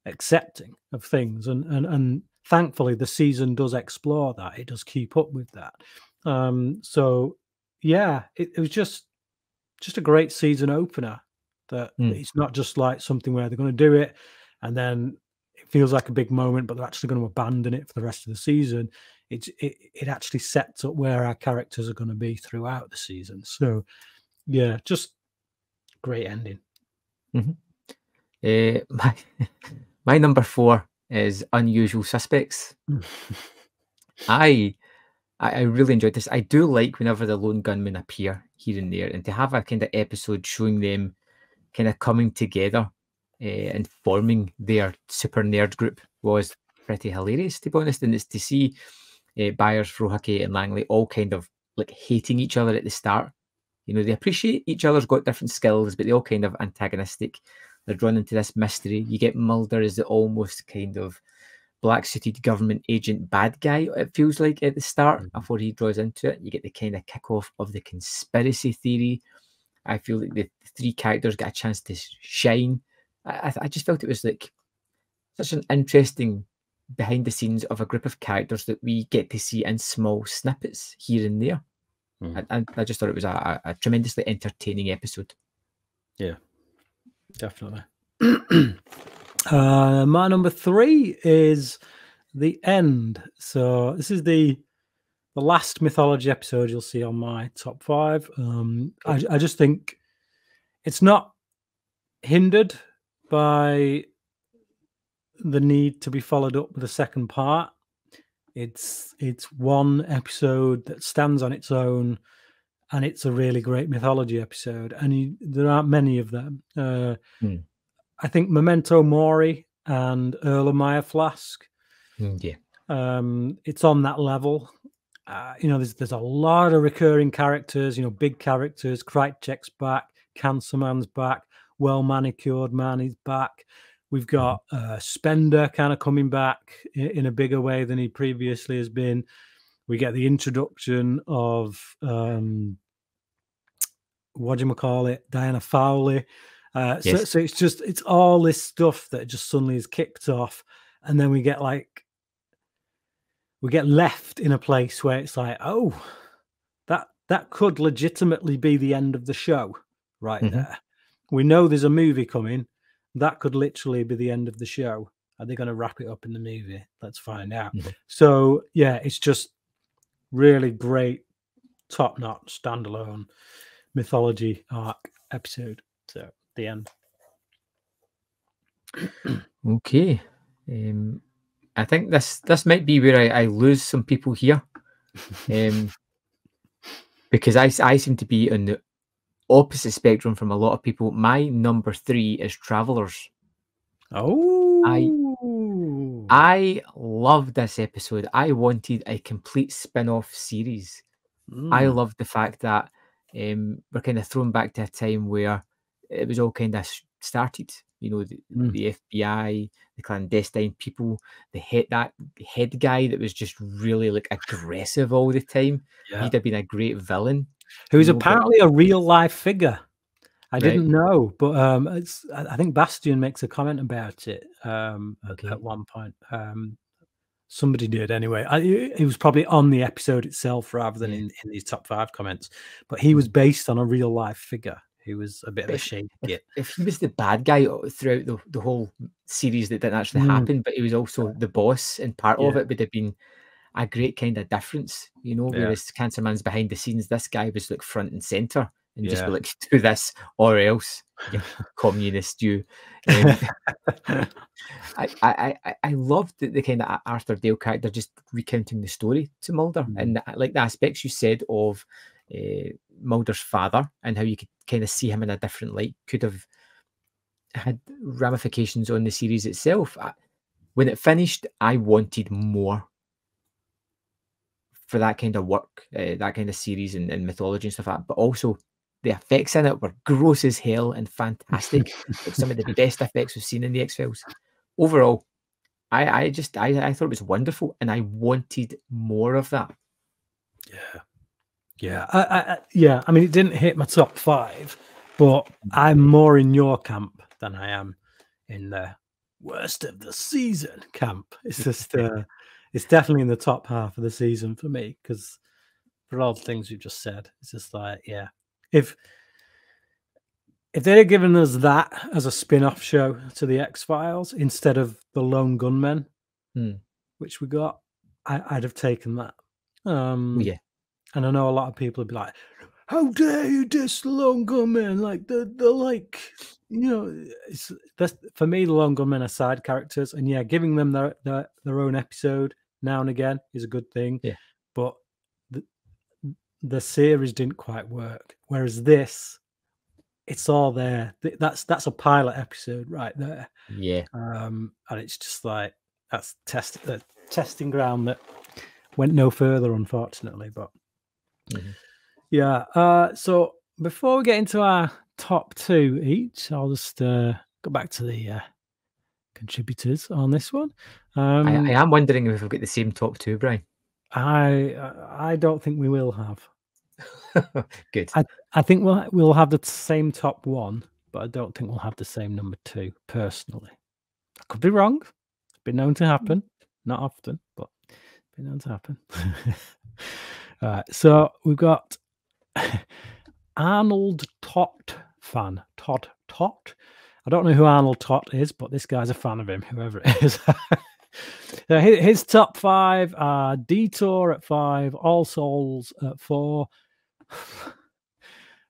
accepting of things, and thankfully the season does explore that. It does keep up with that. So yeah, it was just a great season opener. That it's not just like something where they're going to do it and then it feels like a big moment, but they're actually going to abandon it for the rest of the season. It actually sets up where our characters are going to be throughout the season. So yeah, just great ending. My number 4 is Unusual Suspects. I really enjoyed this. I do like whenever the lone gunmen appear here and there, and to have a kind of episode showing them kind of coming together and forming their super nerd group was pretty hilarious, to be honest. And it's to see Byers, Frohake, and Langley all kind of like hating each other at the start. They appreciate each other's got different skills, but they all kind of antagonistic. They're drawn into this mystery. You get Mulder as the almost kind of black-suited government agent bad guy, it feels like, at the start, before he draws into it. You get the kind of kickoff of the conspiracy theory. I feel like the 3 characters get a chance to shine. I just felt it was like such an interesting behind the scenes of a group of characters that we get to see in small snippets here and there. And I just thought it was a tremendously entertaining episode. Yeah, definitely. My number 3 is The End. So this is the last mythology episode you'll see on my top 5. I just think it's not hindered by the need to be followed up with a second part. It's one episode that stands on its own, and it's a really great mythology episode. And there aren't many of them. I think Memento Mori and Erlenmeyer Flask. Yeah. It's on that level. There's a lot of recurring characters, big characters. Krychek's back, Cancer Man's back, Well Manicured Man is back. We've got Spender kind of coming back in a bigger way than he previously has been. We get the introduction of Diana Fowley. Yes. So it's all this stuff that just suddenly is kicked off, and then we get left in a place where it's like, oh, that could legitimately be the end of the show right there. We know there's a movie coming. That could literally be the end of the show. Are they going to wrap it up in the movie? Let's find out. So, yeah, it's just really great, top-notch, standalone mythology arc episode. So, the end. Okay. I think this might be where I lose some people here. Because I seem to be on the opposite spectrum from a lot of people. My number 3 is Travelers. Oh, I love this episode. I wanted a complete spin-off series. I love the fact that we're kind of thrown back to a time where it was all kind of started. You know, the FBI, the clandestine people, the head guy that was just really like aggressive all the time. yeah. He'd have been a great villain. Who's you know, but- apparently a real life figure. I Right. didn't know, but I think Bastian makes a comment about it Okay. at one point. Somebody did anyway. He was probably on the episode itself rather than in these top 5 comments. But he was based on a real life figure who was a bit of a shady git. If he was the bad guy throughout the whole series that didn't actually happen, but he was also the boss and part of it, would have been a great kind of difference, you know. Whereas Cancer Man's behind the scenes, this guy was like front and center and just be like, do this or else, you communist, you. I loved the kind of Arthur Dale character just recounting the story to Mulder, and like the aspects you said of Mulder's father and how you could kind of see him in a different light could have had ramifications on the series itself. When it finished, I wanted more for that kind of work, that kind of series and mythology and stuff like that. But also, the effects in it were gross as hell and fantastic. Like some of the best effects we've seen in the X-Files. Overall, I thought it was wonderful, and I wanted more of that. Yeah. I mean, it didn't hit my top 5, but I'm more in your camp than I am in the worst of the season camp. It's just it's definitely in the top half of the season for me, because for all the things you just said, it's just like, if they'd have given us that as a spin-off show to the X-Files instead of the Lone Gunmen, which we got, I'd have taken that. Yeah. And I know a lot of people would be like, how dare you diss the Lone Gunmen? Like, they're like, you know, that's, for me, the Lone Gunmen are side characters. And yeah, giving them their own episode now and again is a good thing. Yeah. But the series didn't quite work. Whereas this, it's all there. That's a pilot episode right there. Yeah. And it's just like, that's the testing ground that went no further, unfortunately. But so before we get into our top 2 each, I'll just go back to the contributors on this one. I am wondering if we've got the same top 2, Brian. I don't think we will have. Good. I think we'll have the same top 1, but I don't think we'll have the same number 2 personally. I could be wrong. It's been known to happen. Not often, but it's been known to happen. All right, so we've got Arnold Tot fan. Todd. I don't know who Arnold Tot is, but this guy's a fan of him, whoever it is. His top 5 are Detour at 5, All Souls at 4.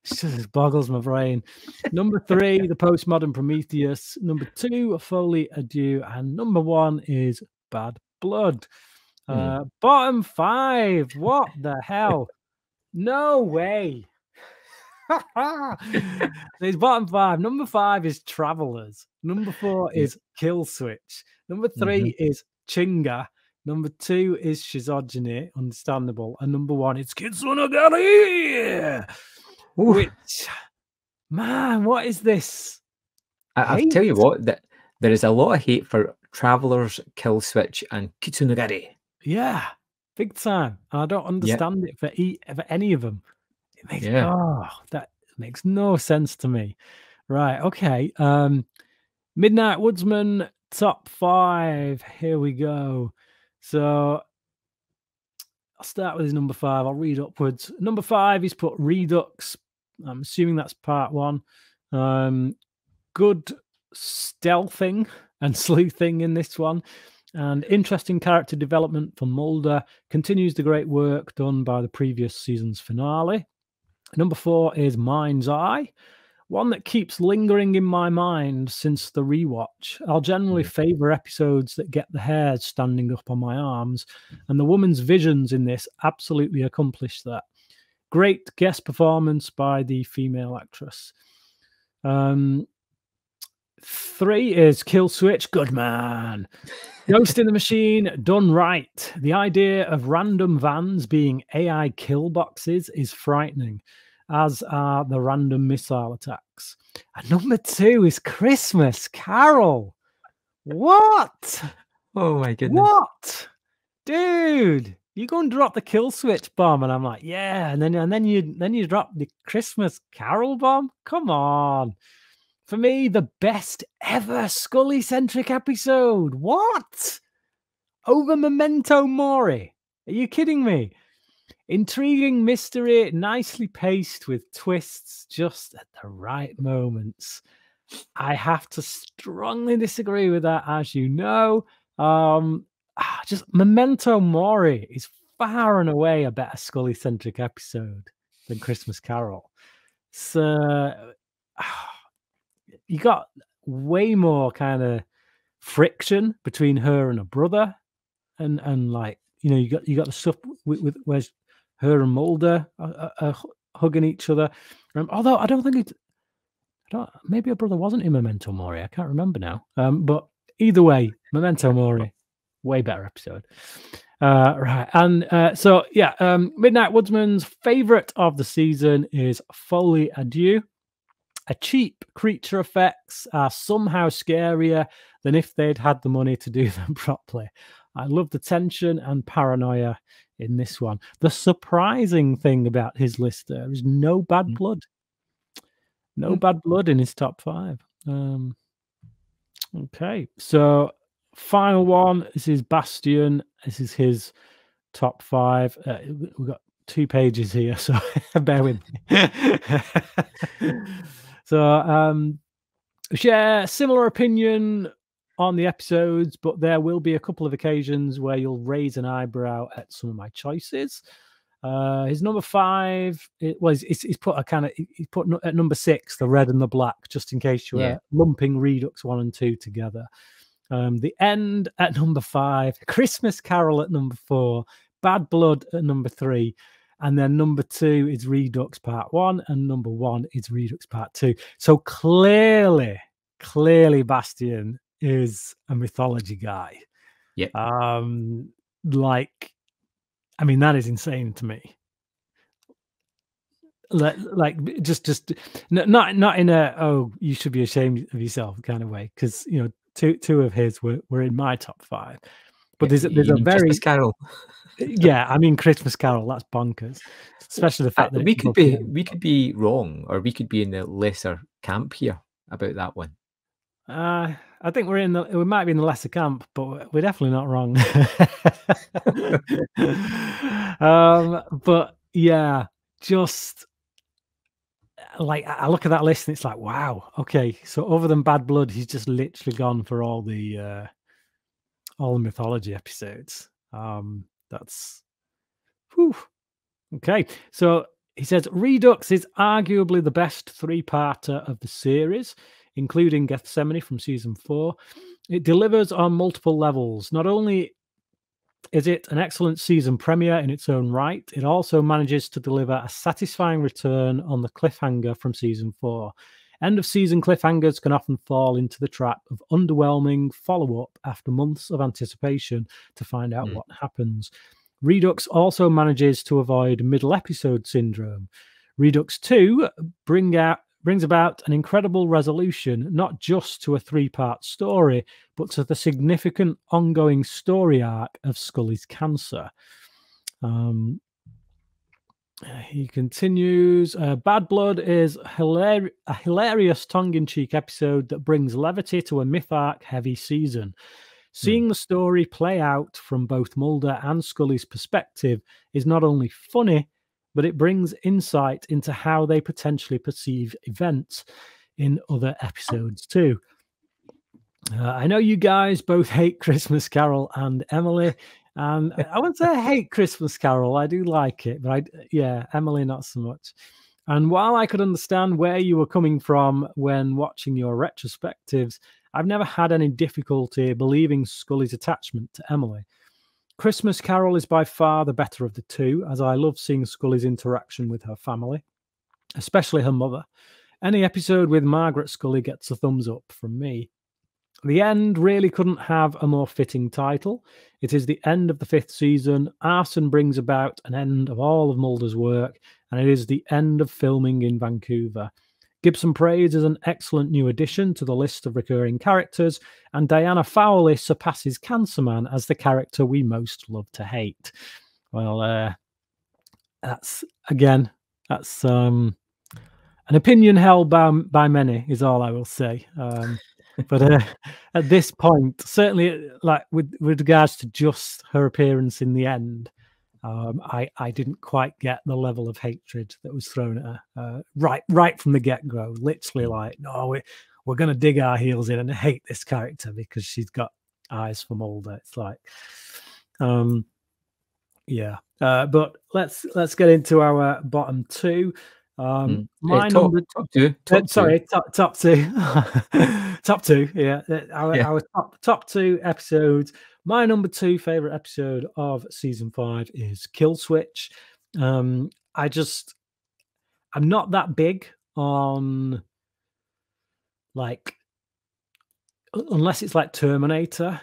It just boggles my brain. Number 3, The Postmodern Prometheus. Number 2, Foley Adieu. And number 1 is Bad Blood. Bottom 5. What the hell? No way. There's bottom 5. Number 5 is Travelers. Number 4 is Kill Switch. Number 3 is Chinga. Number 2 is Shizogeny, understandable. And number 1 is Kitsunagari. Which, man, what is this? I'll tell you what, that there is a lot of hate for Travelers, Kill Switch, and Kitsunagari. Yeah, big time. I don't understand it for any of them. It makes that makes no sense to me. Right, okay. Midnight Woodsman top 5. Here we go. So I'll start with his number 5. I'll read upwards. Number 5, he's put Redux. I'm assuming that's part 1. Good stealthing and sleuthing in this one. And interesting character development for Mulder. Continues the great work done by the previous season's finale. Number 4 is Mind's Eye. One that keeps lingering in my mind since the rewatch. I'll generally favour episodes that get the hairs standing up on my arms, and the woman's visions in this absolutely accomplish that. Great guest performance by the female actress. 3 is Kill Switch. Good man. Ghost in the Machine, done right. The idea of random vans being AI kill boxes is frightening, as are the random missile attacks. And number 2 is Christmas Carol. What? Oh my goodness. What? Dude, you go and drop the kill switch bomb, and I'm like, yeah, and then you drop the Christmas Carol bomb? Come on. For me, the best ever Scully-centric episode. What? Over Memento Mori. Are you kidding me? Intriguing mystery, nicely paced with twists just at the right moments. I have to strongly disagree with that, as you know. Just Memento Mori is far and away a better Scully-centric episode than Christmas Carol. So you got way more kind of friction between her and her brother, and like, you know, you got the stuff with where her and Mulder are hugging each other. Although I don't think maybe her brother wasn't in Memento Mori. I can't remember now. But either way, Memento Mori, way better episode. Right. And so, yeah, Midnight Woodsman's favorite of the season is Foley Adieu. A cheap creature effects are somehow scarier than if they'd had the money to do them properly. I love the tension and paranoia in this one. The surprising thing about his list there is no bad blood. No bad blood in his top 5. Okay, so final one. This is Bastion. This is his top 5. We've got 2 pages here, so bear with me. So share similar opinion on the episodes, but there will be a couple of occasions where you'll raise an eyebrow at some of my choices. His number 5, he's put at number 6 the red and the black, just in case you were lumping Redux 1 and 2 together. The End at number 5, Christmas Carol at number 4, Bad Blood at number 3, and then number 2 is Redux Part 1, and number 1 is Redux Part 2. So clearly Bastion is a mythology guy. Yeah. Like, I mean, that is insane to me. Like just not in a, oh, you should be ashamed of yourself kind of way, because, you know, two of his were in my top 5. But there's a very Christmas Carol. Yeah, I mean, Christmas Carol, that's bonkers. Especially the fact that we could be wrong, or we could be in the lesser camp here about that one. I think we might be in the lesser camp, but we're definitely not wrong. But yeah, just like, I look at that list and it's like, wow, okay. So other than Bad Blood, he's just literally gone for all the mythology episodes. That's whew. Okay. So he says Redux is arguably the best 3-parter of the series, including Gethsemane from season 4. It delivers on multiple levels. Not only is it an excellent season premiere in its own right, it also manages to deliver a satisfying return on the cliffhanger from season 4. End of season cliffhangers can often fall into the trap of underwhelming follow-up after months of anticipation to find out what happens. Redux also manages to avoid middle episode syndrome. Redux 2 brings about an incredible resolution, not just to a 3-part story, but to the significant ongoing story arc of Scully's cancer. He continues, Bad Blood is a hilarious tongue-in-cheek episode that brings levity to a myth arc-heavy season. Seeing the story play out from both Mulder and Scully's perspective is not only funny, but it brings insight into how they potentially perceive events in other episodes too. I know you guys both hate Christmas Carol and Emily, and I wouldn't say I hate Christmas Carol. I do like it, but Emily not so much. And while I could understand where you were coming from when watching your retrospectives, I've never had any difficulty believing Scully's attachment to Emily. Christmas Carol is by far the better of the two, as I love seeing Scully's interaction with her family, especially her mother. Any episode with Margaret Scully gets a thumbs up from me. The end really couldn't have a more fitting title. It is the end of the 5th season. Arson brings about an end of all of Mulder's work, and it is the end of filming in Vancouver. Gibson Praise is an excellent new addition to the list of recurring characters, and Diana Fowley surpasses Cancerman as the character we most love to hate. Well, that's an opinion held by many, is all I will say. But at this point, certainly, like with regards to just her appearance in the end, I didn't quite get the level of hatred that was thrown at her right from the get-go. Literally, like, no, we're going to dig our heels in and hate this character because she's got eyes for Mulder. It's like, yeah. But let's get into our bottom two. My top two. Top two. Top two. Yeah, our top two episodes. My number 2 favorite episode of season 5 is Kill Switch. I'm not that big on, like, unless it's like Terminator.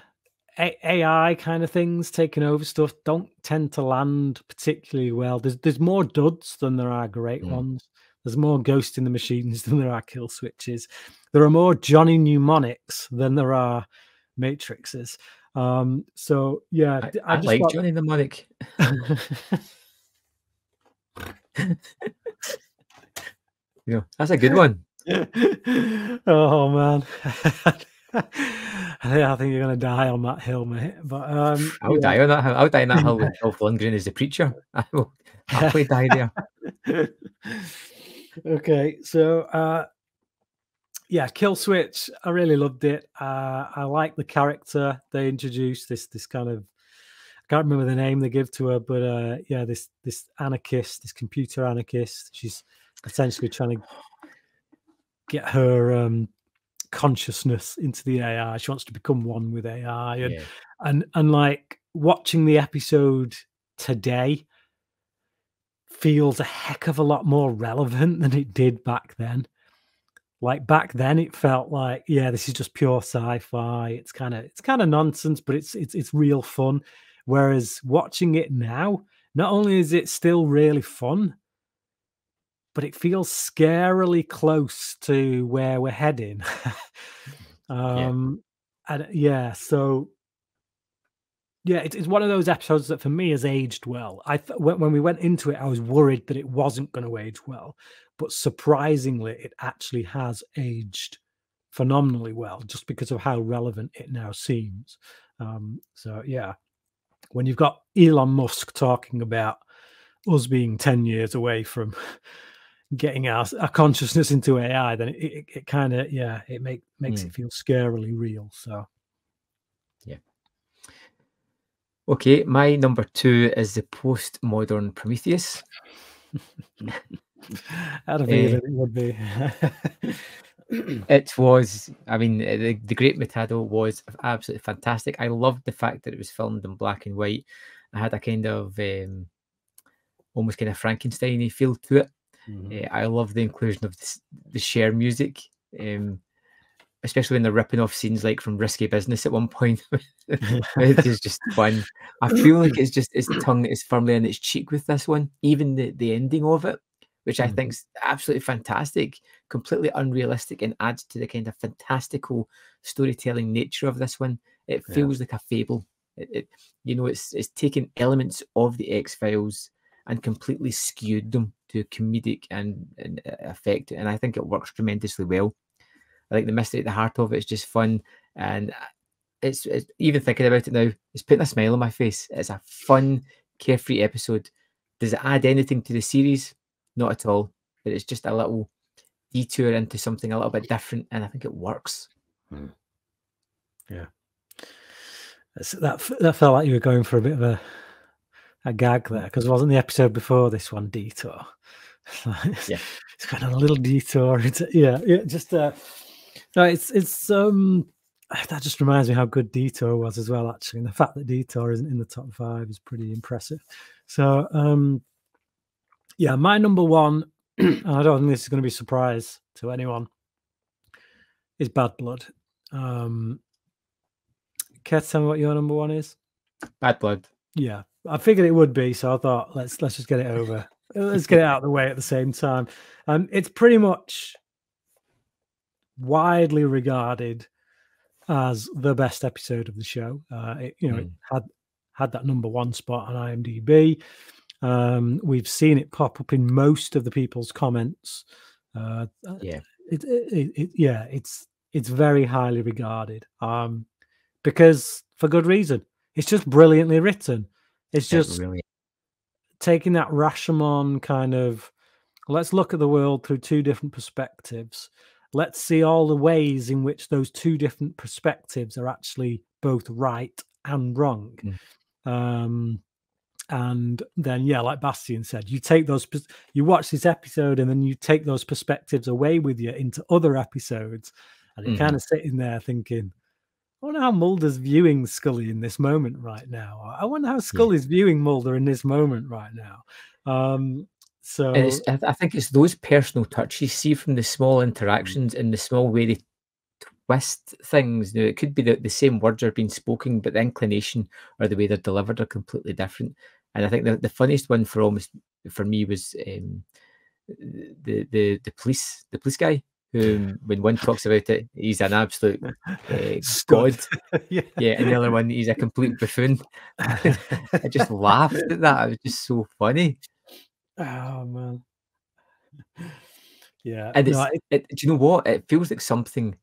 AI kind of things taking over stuff don't tend to land particularly well. There's more duds than there are great ones. There's more Ghost in the Machines than there are Kill Switches. There are more Johnny Mnemonics than there are Matrixes. So yeah, I like Johnny Mnemonic. Yeah, that's a good one. Oh man. I think you're gonna die on that hill, mate. But I'll die on that hill. I'll die on that hill with Dolph Lundgren as the preacher. I will happily die there. Okay, so yeah, Kill Switch. I really loved it. I like the character they introduced. This kind of, I can't remember the name they give to her, but yeah, this anarchist, this computer anarchist. She's essentially trying to get her consciousness into the AI. She wants to become one with AI, and like watching the episode today feels a heck of a lot more relevant than it did back then. Like back then, it felt like, yeah, this is just pure sci-fi. It's kind of nonsense, but it's real fun. Whereas watching it now, not only is it still really fun, but it feels scarily close to where we're heading. And yeah, so yeah, it's one of those episodes that for me has aged well. When we went into it, I was worried that it wasn't going to age well, but surprisingly, it actually has aged phenomenally well, just because of how relevant it now seems. So yeah, when you've got Elon Musk talking about us being 10 years away from getting our consciousness into AI, then it kind of, yeah, it makes it feel scarily real. So yeah. Okay, my number 2 is the postmodern Prometheus. Out of it would be. It was, I mean, the Great Mikado was absolutely fantastic. I loved the fact that it was filmed in black and white. I had a kind of almost kind of Frankenstein-y feel to it. I love the inclusion of the Cher music, especially when they're ripping off scenes like from Risky Business at one point. It is just fun. I feel like it's just, its tongue is firmly in its cheek with this one. Even the ending of it, which I think is absolutely fantastic, completely unrealistic, and adds to the kind of fantastical storytelling nature of this one. It feels like a fable. It's taken elements of the X-Files and completely skewed them to comedic and effect, and I think it works tremendously well. I think the mystery at the heart of it is just fun, and it's even thinking about it now, it's putting a smile on my face. It's a fun, carefree episode. Does it add anything to the series? Not at all. But it's just a little detour into something a little bit different, and I think it works. Yeah. That felt like you were going for a bit of a gag there, because it wasn't the episode before this one, Detour. Yeah. It's kind of a little detour. Just no, it's that just reminds me how good Detour was as well, actually. And the fact that Detour isn't in the top 5 is pretty impressive. So yeah, my number one, and I don't think this is going to be a surprise to anyone, is Bad Blood. Care to tell me what your number one is? Bad Blood. Yeah, I figured it would be, so I thought let's just get it over. Let's get it out of the way at the same time. It's pretty much widely regarded as the best episode of the show. It had that number 1 spot on IMDb. We've seen it pop up in most of the people's comments. It's very highly regarded. Because for good reason. It's just brilliantly written. It's just really taking that Rashomon kind of, let's look at the world through 2 different perspectives. Let's see all the ways in which those 2 different perspectives are actually both right and wrong. And then, like Bastian said, you watch this episode and then you take those perspectives away with you into other episodes. And you're kind of sitting there thinking, I wonder how Mulder's viewing Scully in this moment right now. I wonder how Scully's viewing Mulder in this moment right now. And I think it's those personal touches you see from the small interactions and the small way they twist things. It could be the same words are being spoken, but the inclination or the way they're delivered are completely different. And I think the funniest one for me was the police guy, who, when one talks about it, he's an absolute god. And the other one, he's a complete buffoon. I just laughed at that. It was just so funny. Oh man. Yeah. And do you know what? It feels like something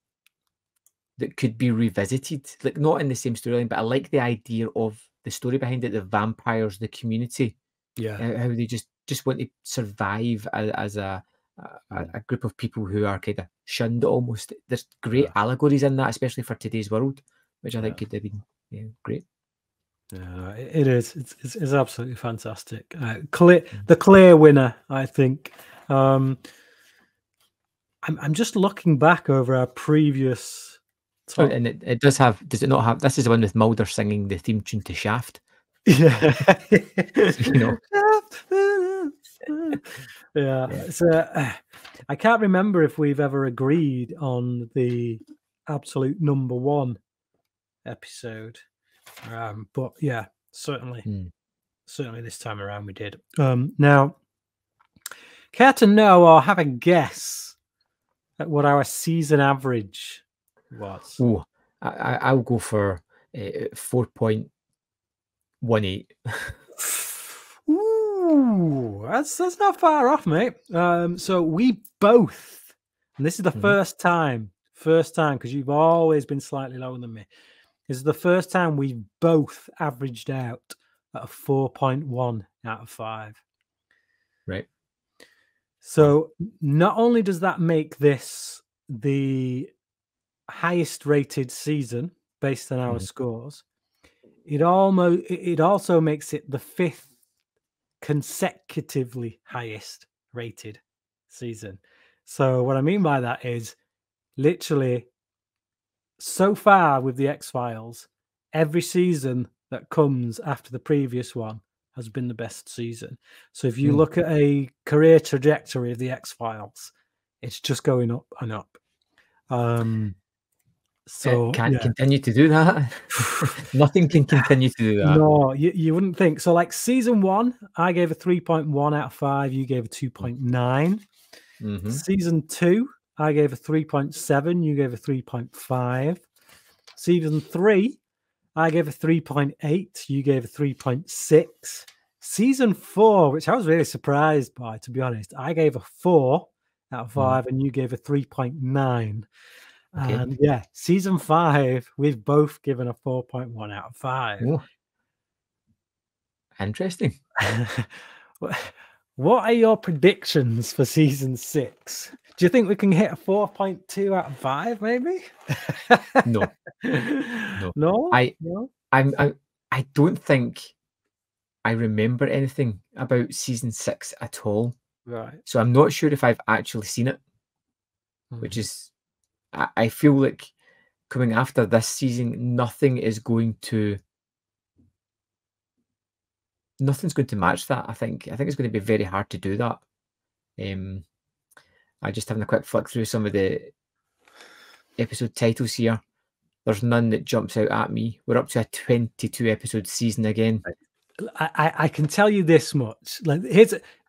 that could be revisited, like not in the same storyline, but I like the idea of the story behind it, the vampires, the community, how they just want to survive as a group of people who are kind of shunned almost. There's great allegories in that, especially for today's world, which I think could have been great. Yeah, it is. It's absolutely fantastic. The clear winner, I think. I'm just looking back over our previous. And it does it not have? This is the one with Mulder singing the theme tune to Shaft. Yeah. So I can't remember if we've ever agreed on the absolute number 1 episode. But yeah, certainly this time around we did. Now, care to know or have a guess at what our season average was? Oh, I'll go for 4.18. Ooh, that's not far off, mate. So we both, and this is the first time, because you've always been slightly lower than me. This is the first time we've both averaged out at a 4.1 out of 5. Right. So not only does that make this the highest rated season based on our scores, it also makes it the 5th consecutively highest rated season. So what I mean by that is literally so far with the X-Files, every season that comes after the previous one has been the best season. So if you look at a career trajectory of the X-Files, it's just going up and up. So it can't continue to do that. Nothing can continue to do that. No, you wouldn't think. So like season 1, I gave a 3.1 out of 5. You gave a 2.9. Season 2, I gave a 3.7. You gave a 3.5. Season 3, I gave a 3.8. You gave a 3.6. Season 4, which I was really surprised by, to be honest, I gave a 4 out of 5, and you gave a 3.9. Okay. And yeah, season 5, we've both given a 4.1 out of 5. Oh, interesting. What are your predictions for season 6? Do you think we can hit a 4.2 out of 5, maybe? No, No? no. No? I don't think I remember anything about season 6 at all. Right. So I'm not sure if I've actually seen it, which is, I feel like coming after this season, nothing's going to match that. I think it's going to be very hard to do that. I just having a quick flick through some of the episode titles here. There's none that jumps out at me. We're up to a 22 episode season again. I can tell you this much. Like,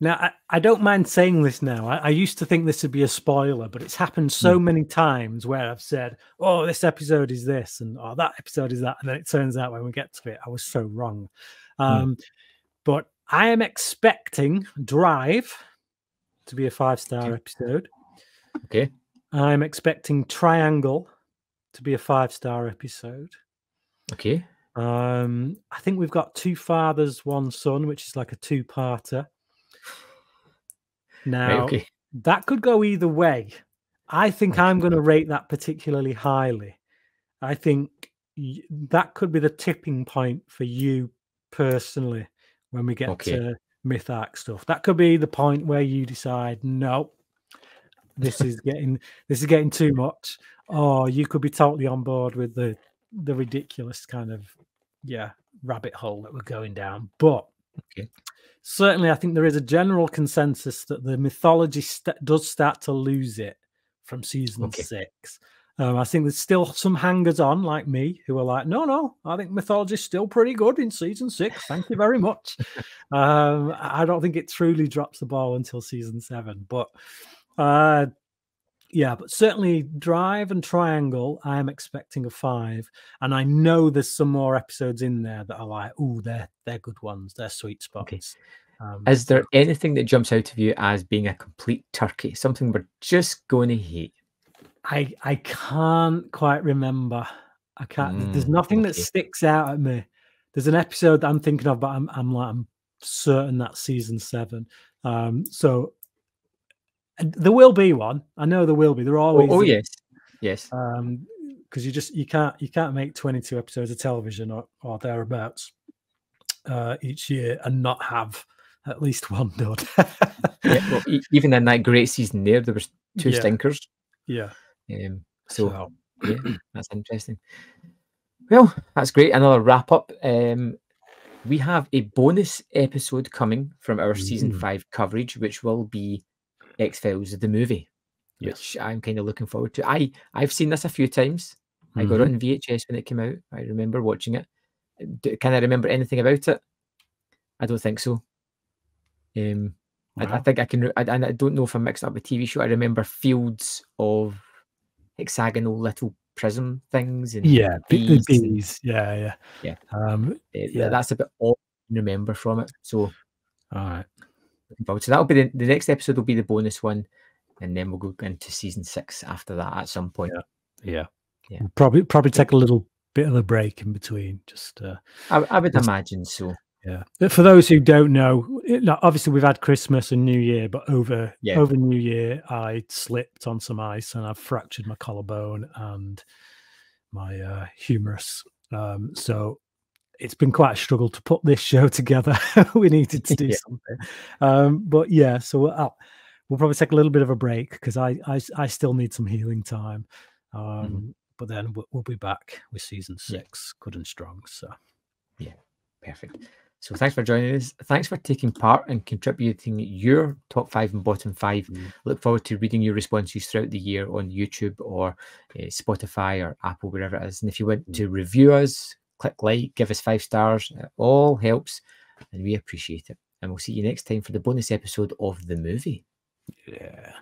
now, I don't mind saying this now. I used to think this would be a spoiler, but it's happened so many times where I've said, "Oh, this episode is this," and "Oh, that episode is that," and then it turns out when we get to it, I was so wrong. But I am expecting Drive to be a 5-star episode. Okay. I'm expecting Triangle to be a 5-star episode. Okay. I think we've got Two Fathers, One Son, which is like a 2-parter. Now, Right, okay. that could go either way. I think I'm going to rate that particularly highly. I think that could be the tipping point for you personally when we get to Myth Arc stuff. That could be the point where you decide, no, this is getting too much. Or you could be totally on board with the ridiculous kind of rabbit hole that we're going down. But certainly I think there is a general consensus that the mythology does start to lose it from season 6. I think there's still some hangers on like me who are like, no, I think mythology is still pretty good in season 6. Thank you very much. I don't think it truly drops the ball until season 7. But but certainly Drive and Triangle, I am expecting a 5. And I know there's some more episodes in there that are like, oh, they're good ones. They're sweet spots. Is there anything that jumps out of you as being a complete turkey? Something we're just going to hate? I can't quite remember. I can't. There's nothing that sticks out at me. There's an episode that I'm thinking of, but I'm certain that's season 7. So there will be one. I know there will be. There always. Yes. Because you can't make 22 episodes of television or thereabouts each year and not have at least one done. Well, even in that great season there was 2 stinkers. Yeah. So that's interesting. Well, that's great. Another wrap up. We have a bonus episode coming from our season 5 coverage, which will be X-Files, the movie, which I'm kind of looking forward to. I've seen this a few times. I got it on VHS when it came out. I remember watching it. Can I remember anything about it? I don't think so. I think I can, and I don't know if I'm mixed up with TV show. I remember fields of hexagonal little prism things and bees. That's about all I can remember from it. So, all right. So that'll be the next episode. Will be the bonus one, and then we'll go into season 6 after that at some point. We'll probably take a little bit of a break in between. Just I would imagine so. Yeah. But for those who don't know, obviously we've had Christmas and New Year, but over New Year I slipped on some ice and I've fractured my collarbone and my humerus. So it's been quite a struggle to put this show together. We needed to do something. But yeah, so we'll probably take a little bit of a break because I still need some healing time. But then we'll be back with season 6, good and strong. So yeah, perfect. So thanks for joining us. Thanks for taking part and contributing your top 5 and bottom 5. Look forward to reading your responses throughout the year on YouTube or Spotify or Apple, wherever it is. And if you want to review us, click like, give us 5 stars. It all helps and we appreciate it. And we'll see you next time for the bonus episode of the movie. Yeah.